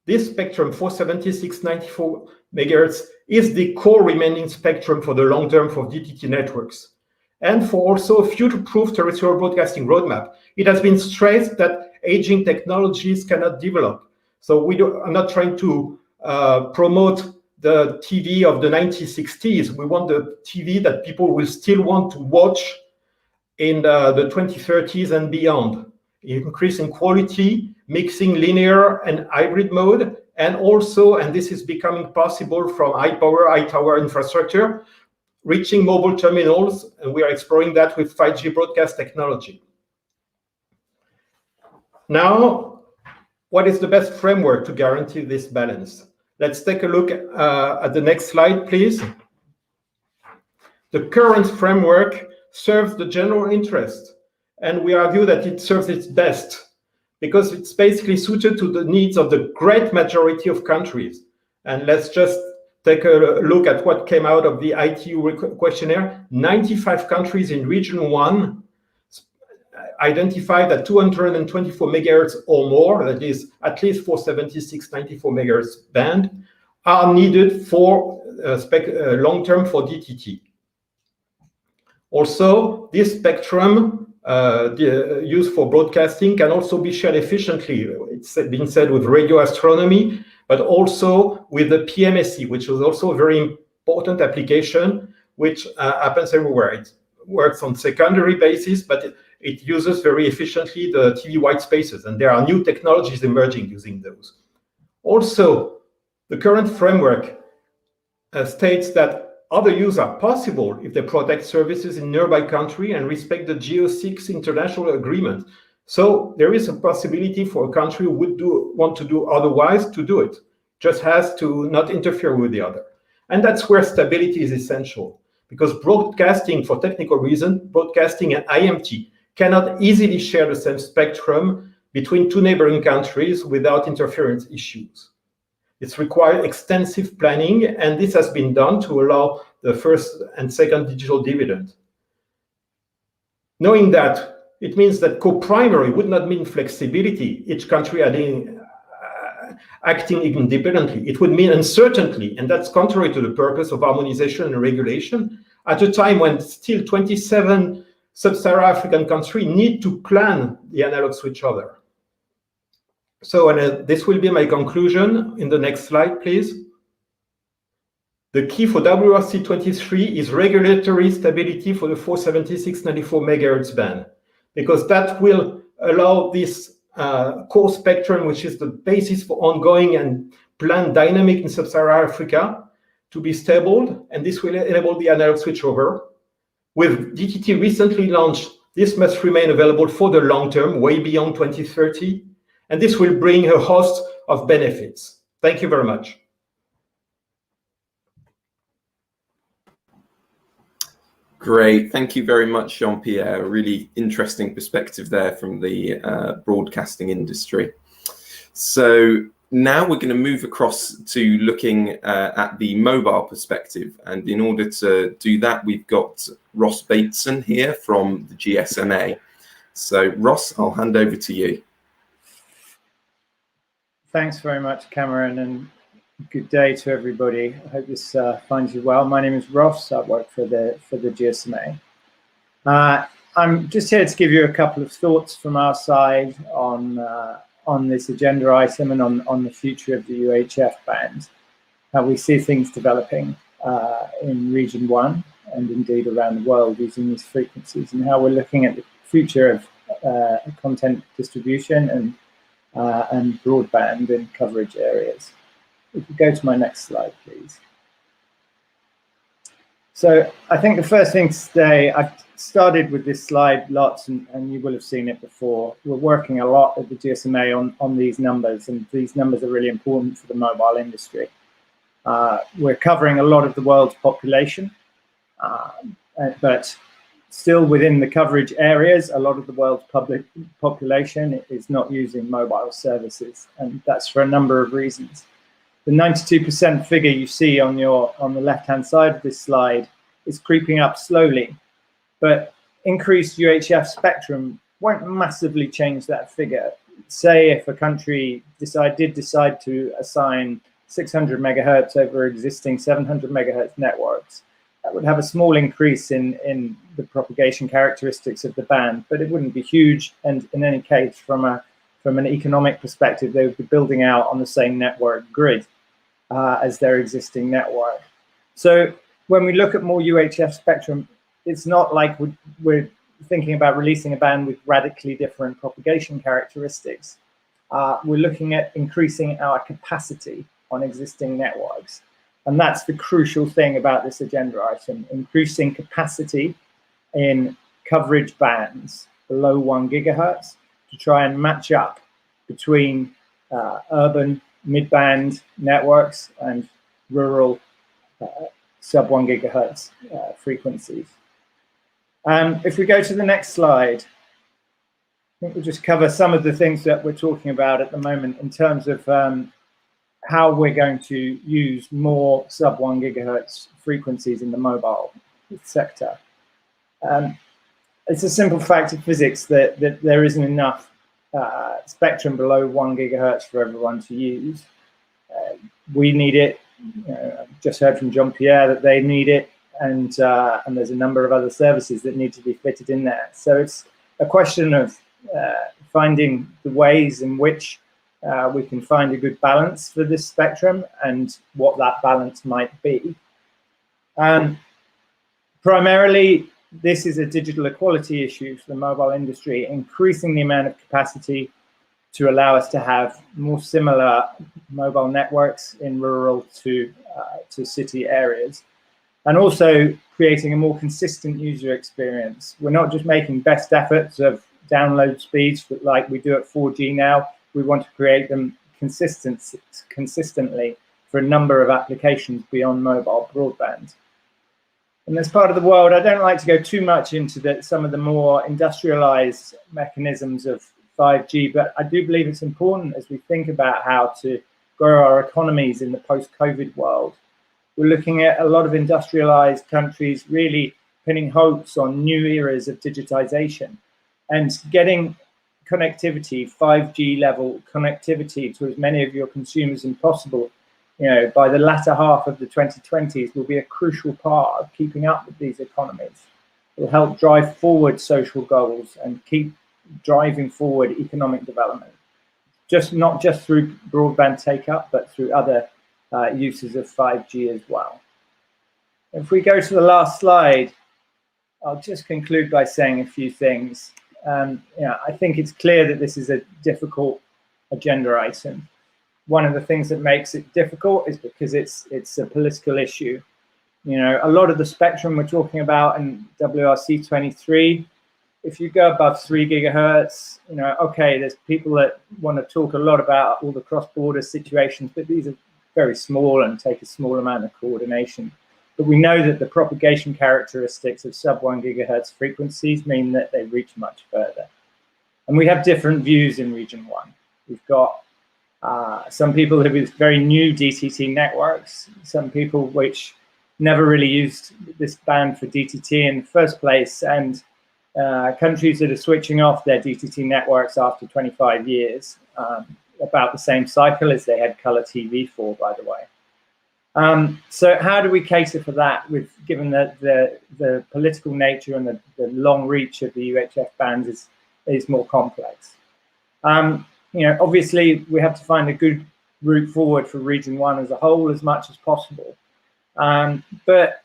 this spectrum, 476-94 megahertz, is the core remaining spectrum for the long term for DTT networks. And for also a future-proof terrestrial broadcasting roadmap. It has been stressed that aging technologies cannot develop. So I'm not trying to promote the TV of the 1960s. We want the TV that people will still want to watch in the 2030s and beyond. Increasing quality, mixing linear and hybrid mode, and also, and this is becoming possible from high power, high tower infrastructure, reaching mobile terminals, and we are exploring that with 5G broadcast technology. Now, what is the best framework to guarantee this balance? Let's take a look at the next slide, please. The current framework serves the general interest, and we argue that it serves its best because it's basically suited to the needs of the great majority of countries. And let's just take a look at what came out of the ITU questionnaire. 95 countries in region 1 identified that 224 megahertz or more, that is at least 476-94 megahertz band, are needed for long-term for DTT. Also, this spectrum used for broadcasting can also be shared efficiently. It's been said with radio astronomy, but also with the PMSC, which is also a very important application, which happens everywhere. It works on secondary basis, but it uses very efficiently the TV white spaces, and there are new technologies emerging using those. Also, the current framework states that other use are possible if they protect services in nearby country and respect the Geo6 international agreement. So there is a possibility for a country who would want to do otherwise to do it. Just has to not interfere with the other. And that's where stability is essential, because broadcasting, for technical reasons, broadcasting and IMT cannot easily share the same spectrum between two neighboring countries without interference issues. It's required extensive planning, and this has been done to allow the first and second digital dividend. Knowing that, it means that co-primary would not mean flexibility, each country acting independently. It would mean uncertainty, and that's contrary to the purpose of harmonization and regulation, at a time when still 27 sub-Saharan African countries need to plan the analog switchover. So this will be my conclusion. In the next slide, please. The key for WRC 23 is regulatory stability for the 476-94 megahertz band, because that will allow this core spectrum, which is the basis for ongoing and planned dynamic in sub-Saharan Africa, to be stable, and this will enable the analog switchover. With DTT recently launched, this must remain available for the long term, way beyond 2030, and this will bring a host of benefits. Thank you very much. Great, thank you very much, Jean-Pierre. A really interesting perspective there from the broadcasting industry. So now we're going to move across to looking at the mobile perspective. And in order to do that, we've got Ross Bateson here from the GSMA. So Ross, I'll hand over to you. Thanks very much, Cameron, and good day to everybody. I hope this finds you well. My name is Ross. I work for the GSMA. I'm just here to give you a couple of thoughts from our side on this agenda item and on the future of the UHF band, how we see things developing in Region 1 and indeed around the world using these frequencies, and how we're looking at the future of content distribution and broadband in coverage areas. If you go to my next slide, please. So I think the first thing to say, I've started with this slide lots, and you will have seen it before. We're working a lot at the GSMA on these numbers, and these numbers are really important for the mobile industry. We're covering a lot of the world's population, but still within the coverage areas, a lot of the world's public population is not using mobile services, and that's for a number of reasons. The 92% figure you see on the left-hand side of this slide is creeping up slowly, but increased UHF spectrum won't massively change that figure. say if a country did decide to assign 600 megahertz over existing 700 megahertz networks, that would have a small increase in the propagation characteristics of the band, but it wouldn't be huge. And in any case, from an economic perspective, they would be building out on the same network grid as their existing network. So when we look at more UHF spectrum, it's not like we're thinking about releasing a band with radically different propagation characteristics. We're looking at increasing our capacity on existing networks. And that's the crucial thing about this agenda item, increasing capacity in coverage bands below 1 gigahertz to try and match up between urban mid-band networks and rural sub 1 gigahertz frequencies. If we go to the next slide, I think we'll just cover some of the things that we're talking about at the moment in terms of how we're going to use more sub 1 gigahertz frequencies in the mobile sector. It's a simple fact of physics that there isn't enough spectrum below 1 gigahertz for everyone to use. We need it. I've just heard from Jean-Pierre that they need it, and there's a number of other services that need to be fitted in there. So it's a question of finding the ways in which we can find a good balance for this spectrum and what that balance might be. Primarily, this is a digital equality issue for the mobile industry, increasing the amount of capacity to allow us to have more similar mobile networks in rural to city areas, and also creating a more consistent user experience. We're not just making best efforts of download speeds like we do at 4G now. We want to create them consistently for a number of applications beyond mobile broadband. In this part of the world, I don't like to go too much into some of the more industrialized mechanisms of 5G, but I do believe it's important as we think about how to grow our economies in the post-COVID world. We're looking at a lot of industrialized countries really pinning hopes on new eras of digitization and getting connectivity, 5G level connectivity to as many of your consumers as possible, by the latter half of the 2020s will be a crucial part of keeping up with these economies. It will help drive forward social goals and keep driving forward economic development, not just through broadband take-up, but through other uses of 5G as well. If we go to the last slide, I'll just conclude by saying a few things. I think it's clear that this is a difficult agenda item. One of the things that makes it difficult is because it's a political issue. A lot of the spectrum we're talking about in WRC 23, if you go above 3 gigahertz, okay, there's people that want to talk a lot about all the cross-border situations, but these are very small and take a small amount of coordination. But we know that the propagation characteristics of sub 1 gigahertz frequencies mean that they reach much further. And we have different views in region 1. We've got some people who have very new DTT networks, some people which never really used this band for DTT in the first place, and countries that are switching off their DTT networks after 25 years, about the same cycle as they had color TV for, by the way. So how do we cater for that, given that the political nature and the long reach of the UHF bands is more complex? Obviously, we have to find a good route forward for Region 1 as a whole as much as possible. But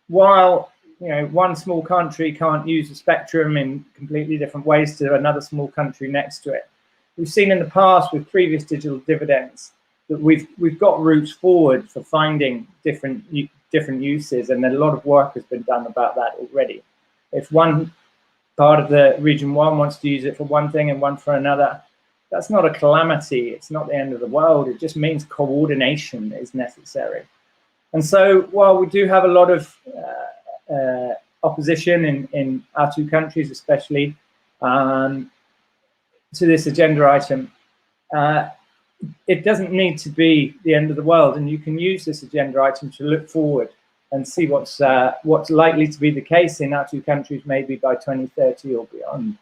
while one small country can't use the spectrum in completely different ways to another small country next to it, we've seen in the past with previous digital dividends that we've got routes forward for finding different uses, and a lot of work has been done about that already. If one part of the Region 1 wants to use it for one thing and one for another, that's not a calamity. It's not the end of the world. It just means coordination is necessary. And so while we do have a lot of opposition in our two countries, especially to this agenda item, it doesn't need to be the end of the world, and you can use this agenda item to look forward and see what's likely to be the case in our two countries, maybe by 2030 or beyond.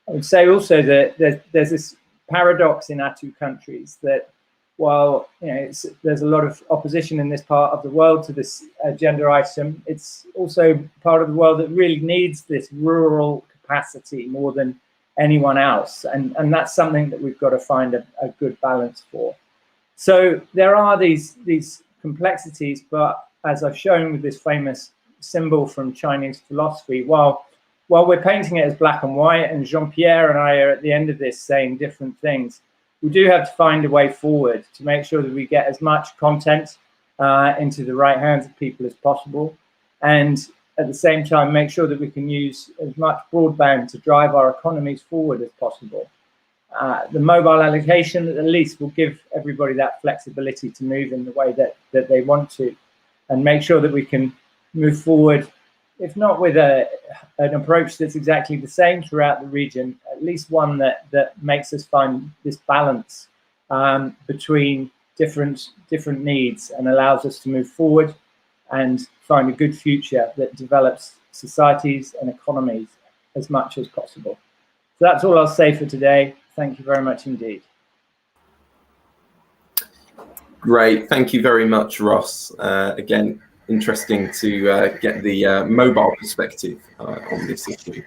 I would say also that there's this paradox in our two countries that while there's a lot of opposition in this part of the world to this agenda item, it's also part of the world that really needs this rural capacity more than anyone else, and that's something that we've got to find a good balance for. So there are these complexities, but as I've shown with this famous symbol from Chinese philosophy, while we're painting it as black and white, and Jean-Pierre and I are at the end of this saying different things, we do have to find a way forward to make sure that we get as much content into the right hands of people as possible, and at the same time make sure that we can use as much broadband to drive our economies forward as possible. The mobile allocation at least will give everybody that flexibility to move in the way that they want to, and make sure that we can move forward, if not with an approach that's exactly the same throughout the region, at least one that makes us find this balance between different needs and allows us to move forward and find a good future that develops societies and economies as much as possible. So that's all I'll say for today. Thank you very much indeed. Great, thank you very much, Ross. Again, interesting to get the mobile perspective on this issue.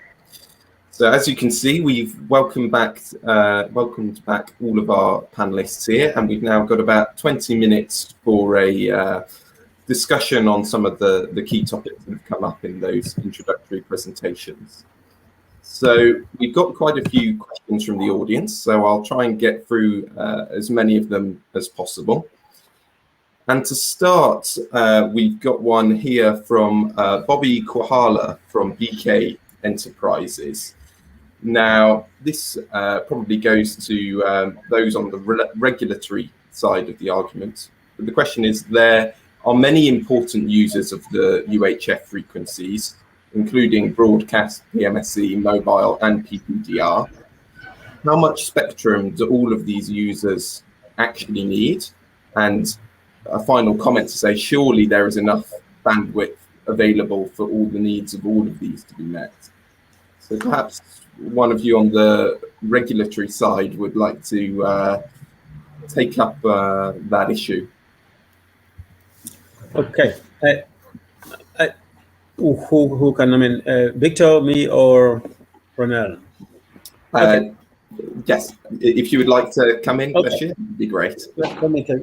So as you can see, we've welcomed back all of our panelists here, and we've now got about 20 minutes for a discussion on some of the key topics that have come up in those introductory presentations. So we've got quite a few questions from the audience, so I'll try and get through as many of them as possible. And to start, we've got one here from Bobby Kohala from BK Enterprises. Now, this probably goes to those on the regulatory side of the argument. But the question is, there are many important users of the UHF frequencies, including broadcast, PMSC, mobile, and PPDR. How much spectrum do all of these users actually need? And a final comment to say, surely there is enough bandwidth available for all the needs of all of these to be met. So perhaps one of you on the regulatory side would like to take up that issue. Okay. Who can, I mean, Victor, me, or Ronel? Okay. Yes, if you would like to come in, okay. Bashir, it'd be great. Let me take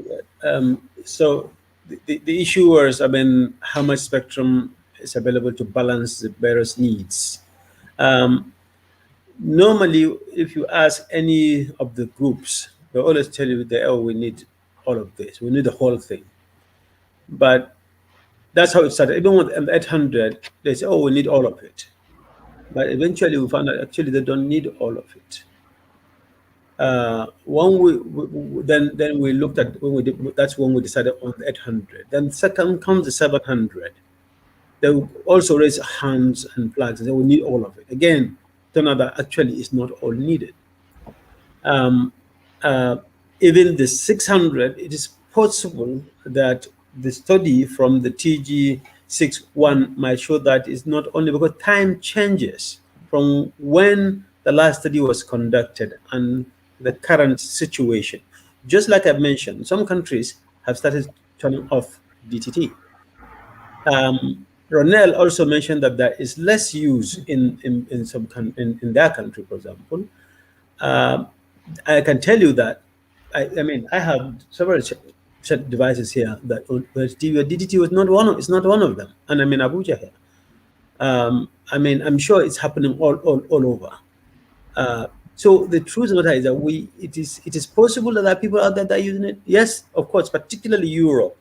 so the issue was, I mean, how much spectrum is available to balance the various needs. Normally, if you ask any of the groups, they always tell you that, oh, we need all of this, we need the whole thing. But that's how it started. Even with 800, they say, oh, we need all of it. But eventually we found out actually they don't need all of it. Then we looked at, that's when we decided on 800. Then second comes the 700. They also raise hands and flags and say we need all of it. Again, turn out that actually it's not all needed. Even the 600, it is possible that the study from the TG61 might show that it's not only because time changes from when the last study was conducted and the current situation. Just like I mentioned, some countries have started turning off DTT. Ronel also mentioned that there is less use in their country, for example. I can tell you that I have several devices here that DTT was not one of, it's not one of them, and I'm in Abuja here. I'm sure it's happening all over. So the truth of the matter is that it is possible that there are people out there that are using it. Yes, of course, particularly Europe.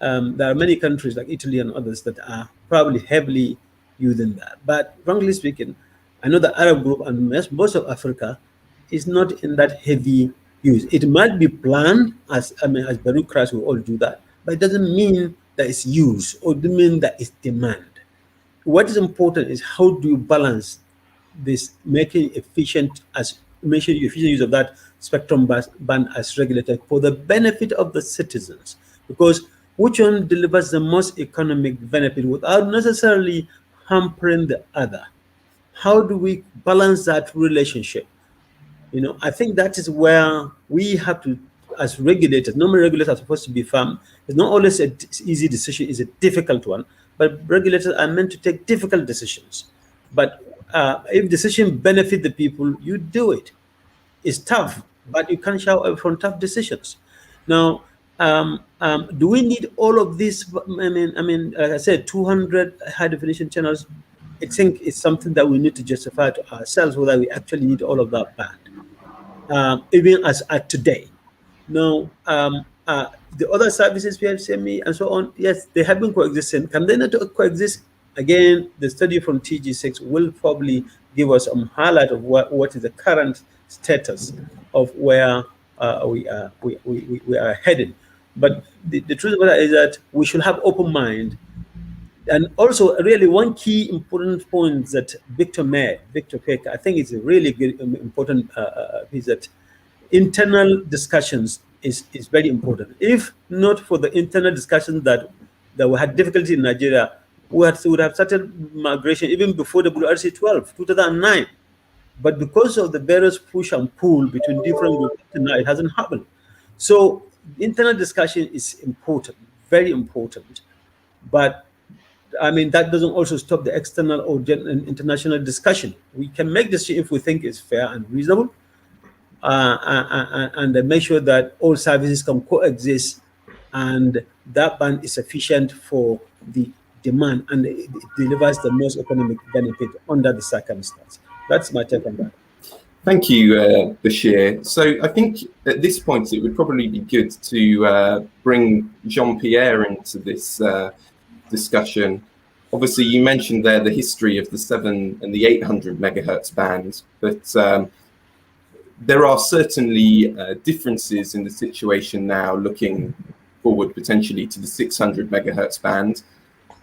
There are many countries like Italy and others that are probably heavily using that. But frankly speaking, I know the Arab group and most of Africa is not in that heavy use. It might be planned, as bureaucrats will all do that, but it doesn't mean that it's use or doesn't mean that it's demand. What is important is how do you balance this, making efficient use of that spectrum band as regulated for the benefit of the citizens, because which one delivers the most economic benefit without necessarily hampering the other? How do we balance that relationship? I think that is where we have to, as regulators, normal regulators are supposed to be firm. It's not always an easy decision, it's a difficult one, but regulators are meant to take difficult decisions. But if decision benefit the people, you do it. It's tough, but you can't shy away from tough decisions. Now, do we need all of this? I mean, like I said, 200 high definition channels. I think it's something that we need to justify to ourselves whether we actually need all of that band, even as at today. Now, the other services, PFCME and so on, yes, they have been coexisting. Can they not coexist? Again, the study from TG6 will probably give us some highlight of what is the current status of where we are headed. But the truth of it is that we should have open mind. And also, really, one key important point that Victor Peck, I think it's a really good, important piece, that internal discussions is very important. If not for the internal discussions that we had difficulty in Nigeria, we would have started migration even before the WRC 12, 2009. But because of the various push and pull between different groups, now it hasn't happened. So internal discussion is important, very important. But I mean, that doesn't also stop the external or international discussion. We can make this if we think it's fair and reasonable, and make sure that all services can coexist, and that band is sufficient for the demand and it delivers the most economic benefit under the circumstance. That's my take on that. Thank you, Bashir. So I think at this point it would probably be good to bring Jean-Pierre into this discussion. Obviously, you mentioned there the history of the 700 and the 800 megahertz band, but there are certainly differences in the situation now looking forward potentially to the 600 megahertz band,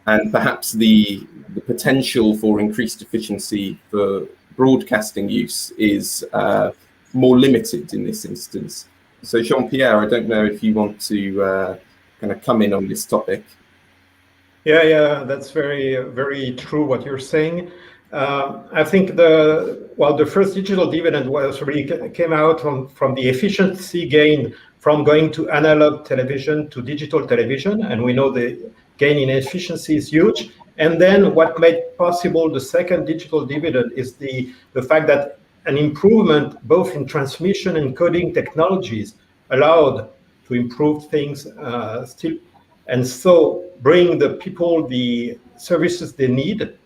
and perhaps the potential for increased efficiency for broadcasting use is more limited in this instance. So Jean-Pierre, I don't know if you want to kind of come in on this topic. Yeah, that's very, very true what you're saying. I think the first digital dividend came out from the efficiency gain from going to analog television to digital television, and we know the gain in efficiency is huge. And then what made possible the second digital dividend is the fact that an improvement both in transmission and coding technologies allowed to improve things still, and so bring the people the services they need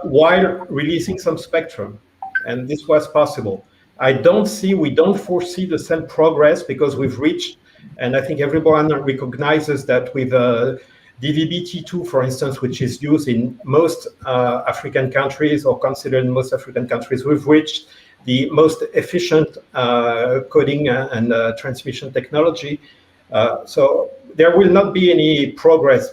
while releasing some spectrum. And this was possible. We don't foresee the same progress because we've reached, and I think everyone recognizes that with DVB-T2, for instance, which is used in most African countries or considered in most African countries, we've reached the most efficient coding and transmission technology. So there will not be any progress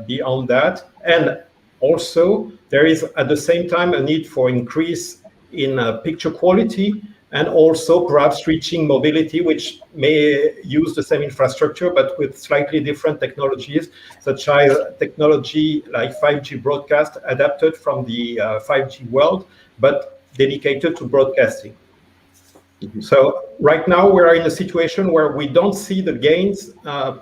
beyond that. And also, there is at the same time a need for increase in picture quality, and also perhaps reaching mobility, which may use the same infrastructure, but with slightly different technologies, such as technology like 5G broadcast adapted from the 5G world, but dedicated to broadcasting. Mm-hmm. So right now we're in a situation where we don't see the gains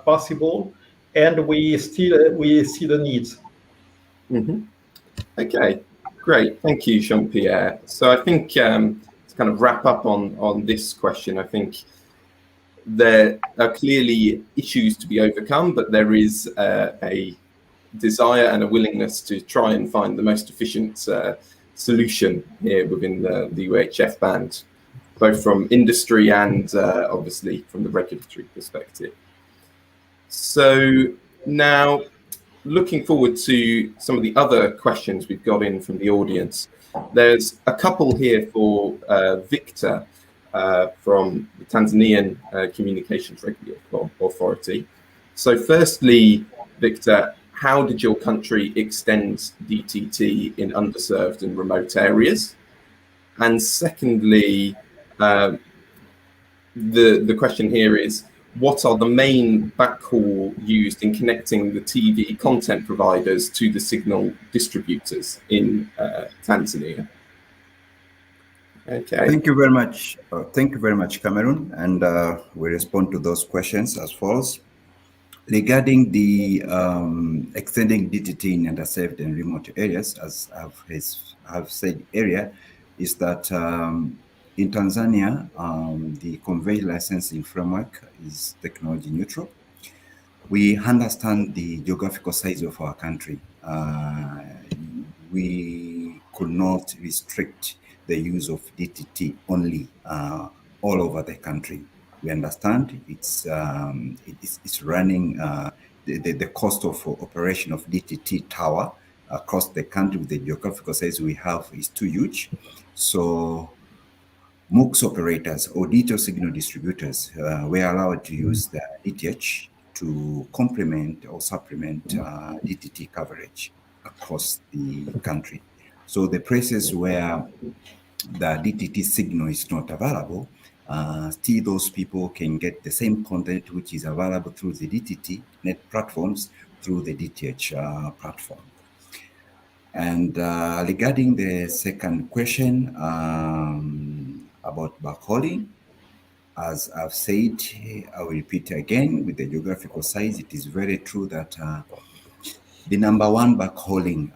possible, and we see the needs. Mm-hmm. Okay, great. Thank you, Jean-Pierre. So I think to kind of wrap up on this question, I think there are clearly issues to be overcome, but there is a desire and a willingness to try and find the most efficient solution here within the UHF band, both from industry and obviously from the regulatory perspective. So now, looking forward to some of the other questions we've got in from the audience. There's a couple here for Victor from the Tanzanian Communications Regulatory Authority. So firstly, Victor, how did your country extend DTT in underserved and remote areas? And secondly, the question here is, what are the main backhaul used in connecting the TV content providers to the signal distributors in Tanzania? Okay. Thank you very much. Thank you very much, Cameron. And we respond to those questions as follows. Regarding the extending DTT in underserved and remote areas, as I've said earlier, is that in Tanzania, the conveyed licensing framework is technology neutral. We understand the geographical size of our country. We could not restrict the use of DTT only all over the country. We understand it's running the cost of operation of DTT tower across the country with the geographical size we have is too huge. So MOOCs operators or digital signal distributors were allowed to use the DTH to complement or supplement DTT coverage across the country. So the places where the DTT signal is not available, still those people can get the same content which is available through the DTT net platforms through the DTH platform. And regarding the second question about backhauling, as I've said, I will repeat again, with the geographical size, it is very true that the number one backhauling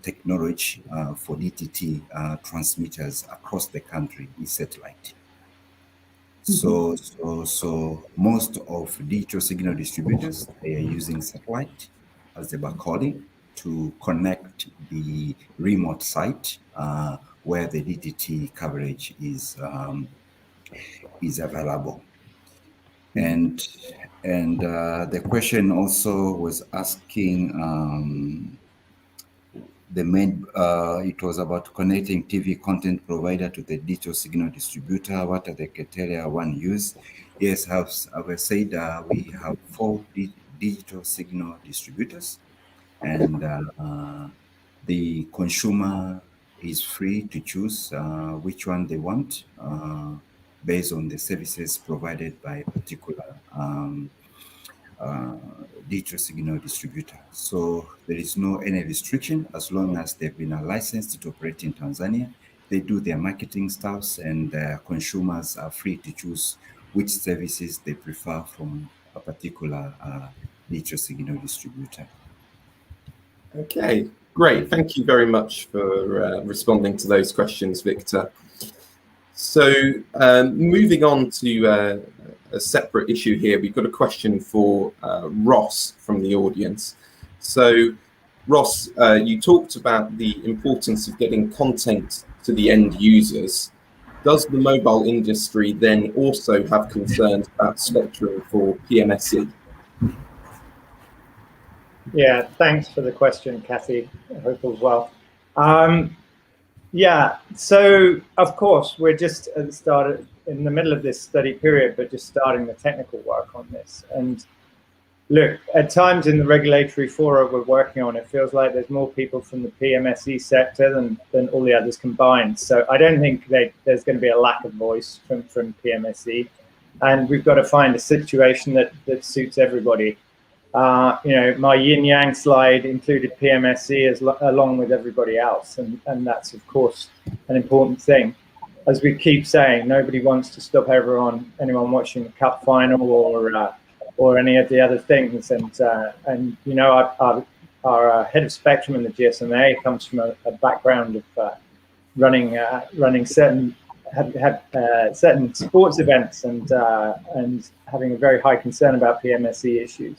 technology for DTT transmitters across the country is satellite. So most of digital signal distributors, they are using satellite as the backhauling to connect the remote site where the DTT coverage is available. And the question also was asking it was about connecting TV content provider to the digital signal distributor. What are the criteria one use? Yes, as I said, we have 4 digital signal distributors, and the consumer is free to choose which one they want based on the services provided by a particular digital signal distributor. So there is no any restriction as long as they've been licensed to operate in Tanzania. They do their marketing stuffs, and consumers are free to choose which services they prefer from a particular digital signal distributor. Okay, great. Thank you very much for responding to those questions, Victor. So moving on to a separate issue here, we've got a question for Ross from the audience. So Ross, you talked about the importance of getting content to the end users. Does the mobile industry then also have concerns about spectrum for PMSE? Yeah, thanks for the question, Kathy. I hope all's well. Yeah, so of course, we're just at the start, in the middle of this study period, but just starting the technical work on this. And look, at times in the regulatory fora we're working on, it feels like there's more people from the PMSE sector than all the others combined. So I don't think there's going to be a lack of voice from PMSE. And we've got to find a situation that suits everybody. You know, my yin yang slide included PMSE along with everybody else, and that's of course an important thing. As we keep saying, nobody wants to stop anyone watching the cup final or any of the other things. And you know, our head of spectrum in the GSMA comes from a background of running certain sports events and having a very high concern about PMSE issues.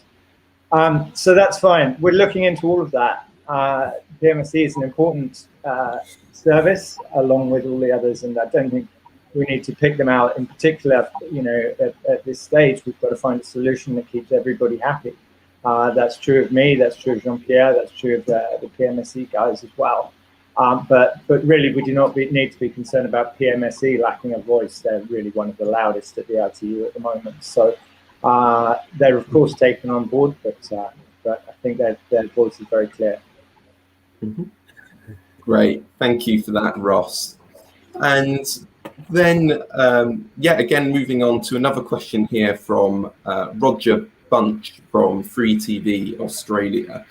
So that's fine. We're looking into all of that. PMSE is an important service along with all the others, and I don't think we need to pick them out in particular. You know, at this stage, we've got to find a solution that keeps everybody happy. That's true of me, that's true of Jean-Pierre, that's true of the PMSE guys as well. But really, we do not need to be concerned about PMSE lacking a voice. They're really one of the loudest at the RTU at the moment. So they're of course taken on board, but I think their voice is very clear. Mm-hmm. Great, thank you for that, Ross. And then, again, moving on to another question here from Roger Bunch from Free TV Australia.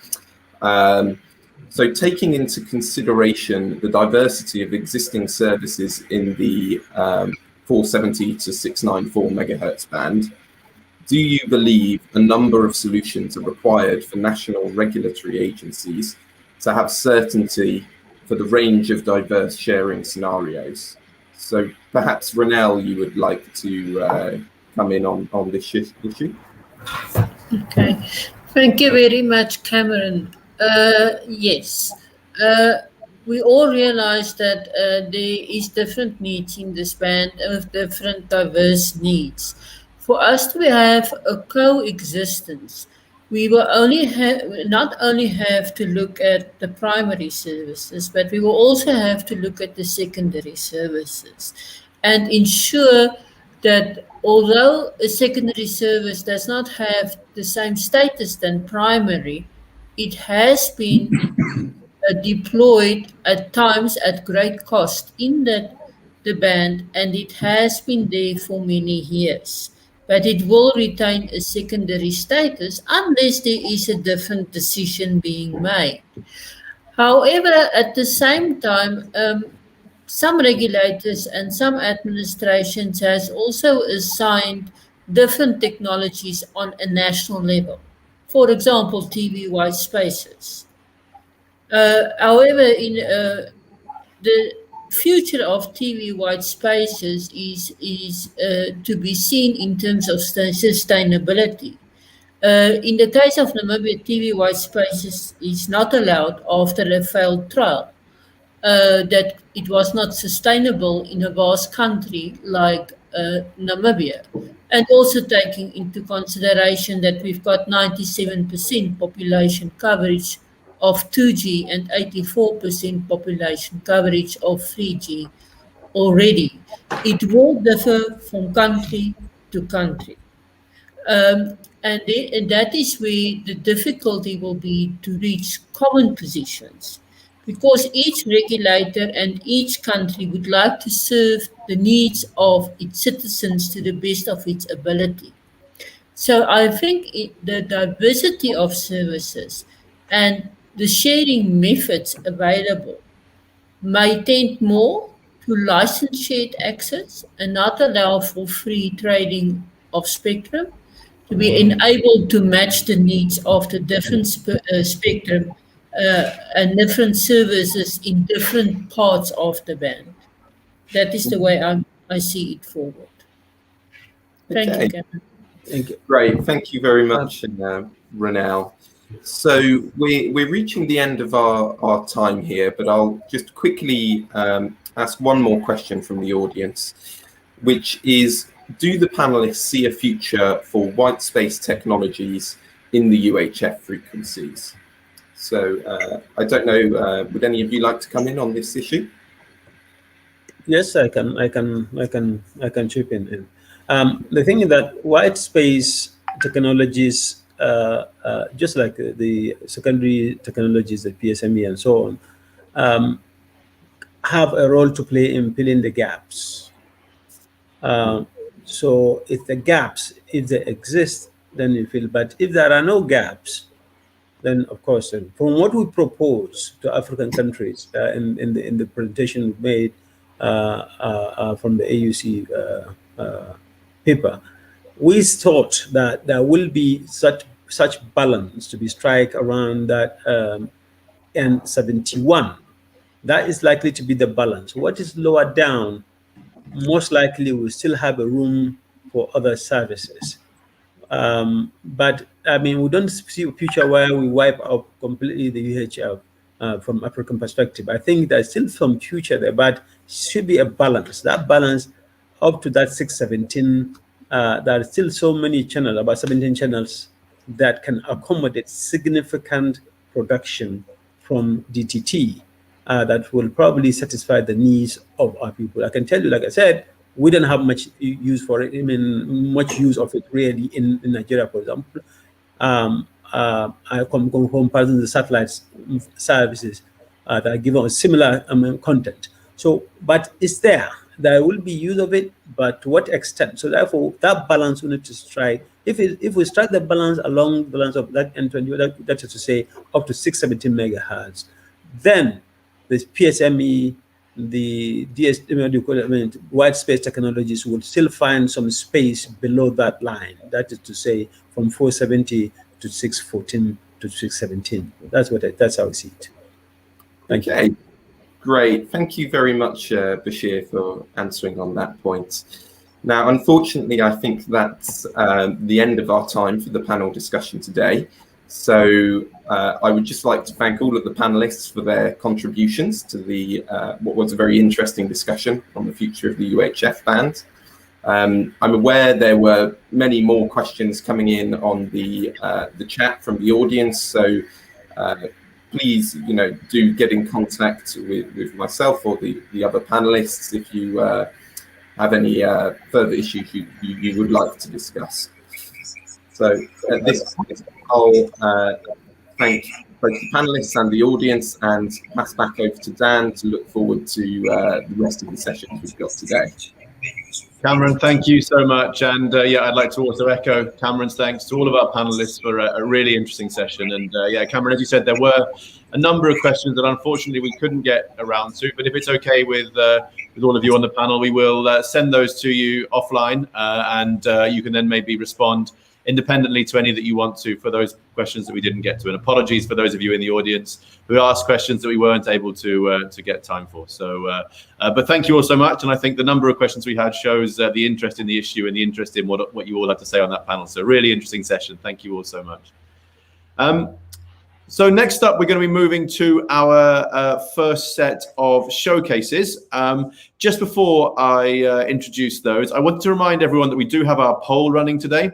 So taking into consideration the diversity of existing services in the 470 to 694 megahertz band, do you believe a number of solutions are required for national regulatory agencies to have certainty for the range of diverse sharing scenarios? So perhaps Ronelle, you would like to come in on this issue? Okay, thank you very much, Cameron. Yes, we all realize that there is different needs in this band with different diverse needs. For us to have a coexistence, we will not only have to look at the primary services, but we will also have to look at the secondary services and ensure that although a secondary service does not have the same status than primary, it has been deployed at times at great cost in the band, and it has been there for many years. But it will retain a secondary status unless there is a different decision being made. However, at the same time, some regulators and some administrations has also assigned different technologies on a national level. For example, TV white spaces. However, in the future of TV white spaces is to be seen in terms of sustainability. In the case of Namibia, TV white spaces is not allowed after a failed trial. That it was not sustainable in a vast country like Namibia. And also taking into consideration that we've got 97% population coverage of 2G and 84% population coverage of 3G already. It will differ from country to country. And that is where the difficulty will be to reach common positions, because each regulator and each country would like to serve the needs of its citizens to the best of its ability. So I think the diversity of services and the sharing methods available may tend more to license shared access and not allow for free trading of spectrum, to be enabled to match the needs of the different spectrum and different services in different parts of the band. That is the way I see it forward. Thank you, Cameron. Thank you. Great, thank you very much, Ronelle. So we're reaching the end of our time here, but I'll just quickly ask one more question from the audience, which is, do the panelists see a future for white space technologies in the UHF frequencies? So I don't know, would any of you like to come in on this issue? Yes, I can chip in. The thing is that white space technologies, just like the secondary technologies, the PSME and so on, have a role to play in filling the gaps. So if the gaps, if they exist, then you fill. But if there are no gaps, then of course, from what we propose to African countries in the presentation we made from the AUC paper, we thought that there will be such balance to be strike around that N71. That is likely to be the balance. What is lower down, most likely will still have a room for other services. But I mean, we don't see a future where we wipe out completely the UHF from African perspective. I think there's still some future there, but should be a balance. That balance up to that 617, there are still so many channels, about 17 channels, that can accommodate significant production from DTT that will probably satisfy the needs of our people. I can tell you, like I said, we don't have much use for it. I mean, much use of it really in Nigeria, for example. I come from the satellite services that are given a similar content. So, but it's there. there will be use of it, but to what extent? So therefore, that balance we need to strike. If we strike the balance along the lines of that N20, that is to say, up to 617 megahertz, then the PSME, the wide space technologies will still find some space below that line. That is to say, from 470 to 614 to 617. That's how I see it. Thank you. Great. Thank you very much, Bashir, for answering on that point. Now, unfortunately, I think that's the end of our time for the panel discussion today. So I would just like to thank all of the panelists for their contributions to the what was a very interesting discussion on the future of the UHF band. I'm aware there were many more questions coming in on the chat from the audience. So please, do get in contact with myself or the other panelists if you have any further issues you would like to discuss. So at this point, I'll thank both the panelists and the audience and pass back over to Dan to look forward to the rest of the sessions we've got today. Cameron, thank you so much. And yeah, I'd like to also echo Cameron's thanks to all of our panelists for a really interesting session. And yeah, Cameron, as you said, there were a number of questions that unfortunately we couldn't get around to, but if it's okay with all of you on the panel, we will send those to you offline and you can then maybe respond independently to any that you want to for those questions that we didn't get to. And apologies for those of you in the audience who asked questions that we weren't able to get time for. So, but thank you all so much. And I think the number of questions we had shows the interest in the issue and the interest in what you all had to say on that panel. So really interesting session. Thank you all so much. So next up, we're going to be moving to our first set of showcases. Just before I introduce those, I want to remind everyone that we do have our poll running today.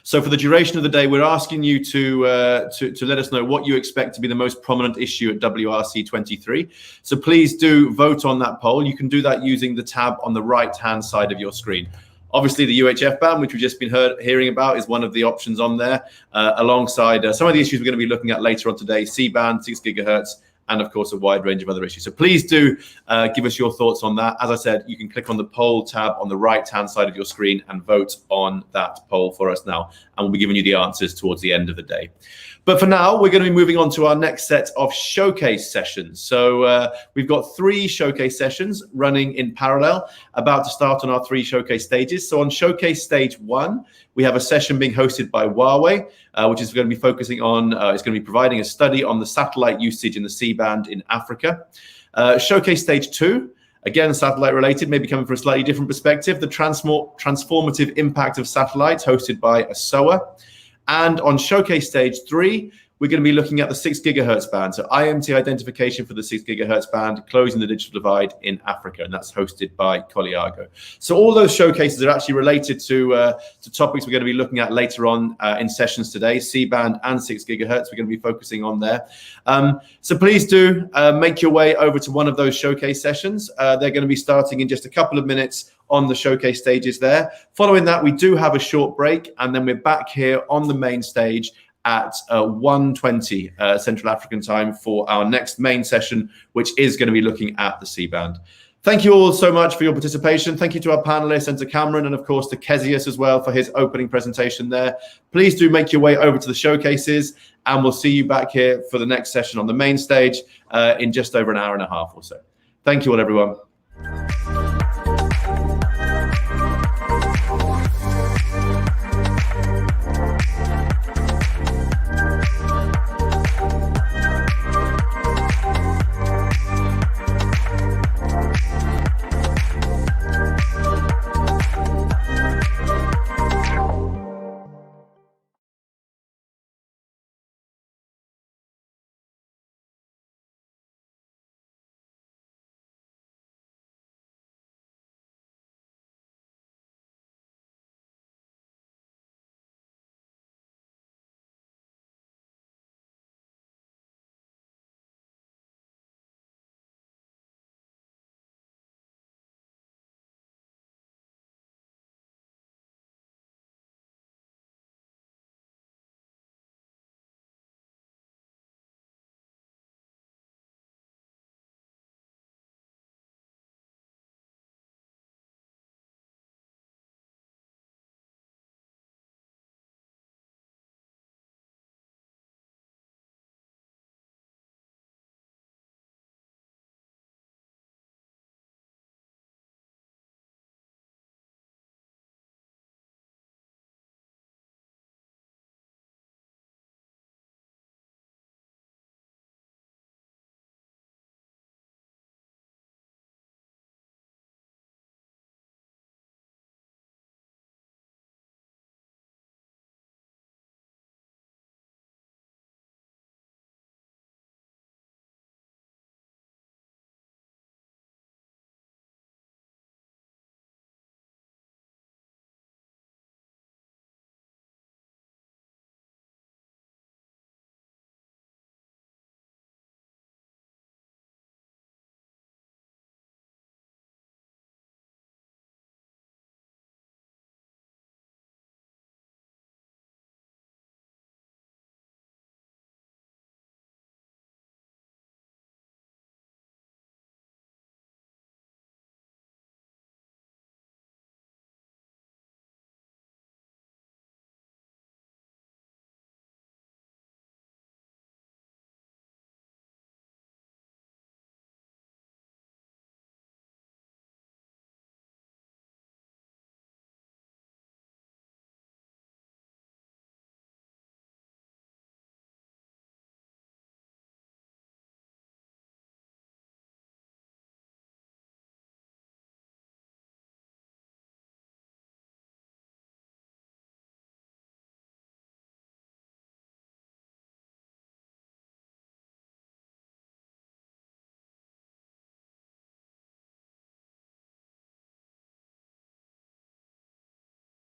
So for the duration of the day, we're asking you to let us know what you expect to be the most prominent issue at WRC 23. So please do vote on that poll. You can do that using the tab on the right-hand side of your screen. Obviously, the UHF band, which we've just been hearing about, is one of the options on there, alongside some of the issues we're going to be looking at later on today, C-band, 6 gigahertz, and of course a wide range of other issues. So please do give us your thoughts on that. As I said, you can click on the poll tab on the right-hand side of your screen and vote on that poll for us now. And we'll be giving you the answers towards the end of the day. But for now, we're going to be moving on to our next set of showcase sessions. So we've got 3 showcase sessions running in parallel, about to start on our 3 showcase stages. So on showcase stage 1, we have a session being hosted by Huawei, which is going to be focusing on, it's going to be providing a study on the satellite usage in the C-band in Africa. Showcase stage 2, again, satellite related, maybe coming from a slightly different perspective, the transformative impact of satellites, hosted by ASOA. And on showcase stage 3, we're going to be looking at the 6 gigahertz band. So IMT identification for the 6 gigahertz band, closing the digital divide in Africa. And that's hosted by Coliago. So all those showcases are actually related to topics we're going to be looking at later on in sessions today. C-band and 6 gigahertz, we're going to be focusing on there. So please do make your way over to one of those showcase sessions. They're going to be starting in just a couple of minutes on the showcase stages there. Following that, we do have a short break, and then we're back here on the main stage at 1:20 Central African time for our next main session, which is going to be looking at the C-band. Thank you all so much for your participation. Thank you to our panelists and to Cameron, and of course to Kezius as well for his opening presentation there. Please do make your way over to the showcases, and we'll see you back here for the next session on the main stage in just over an hour and a half or so. Thank you all, everyone.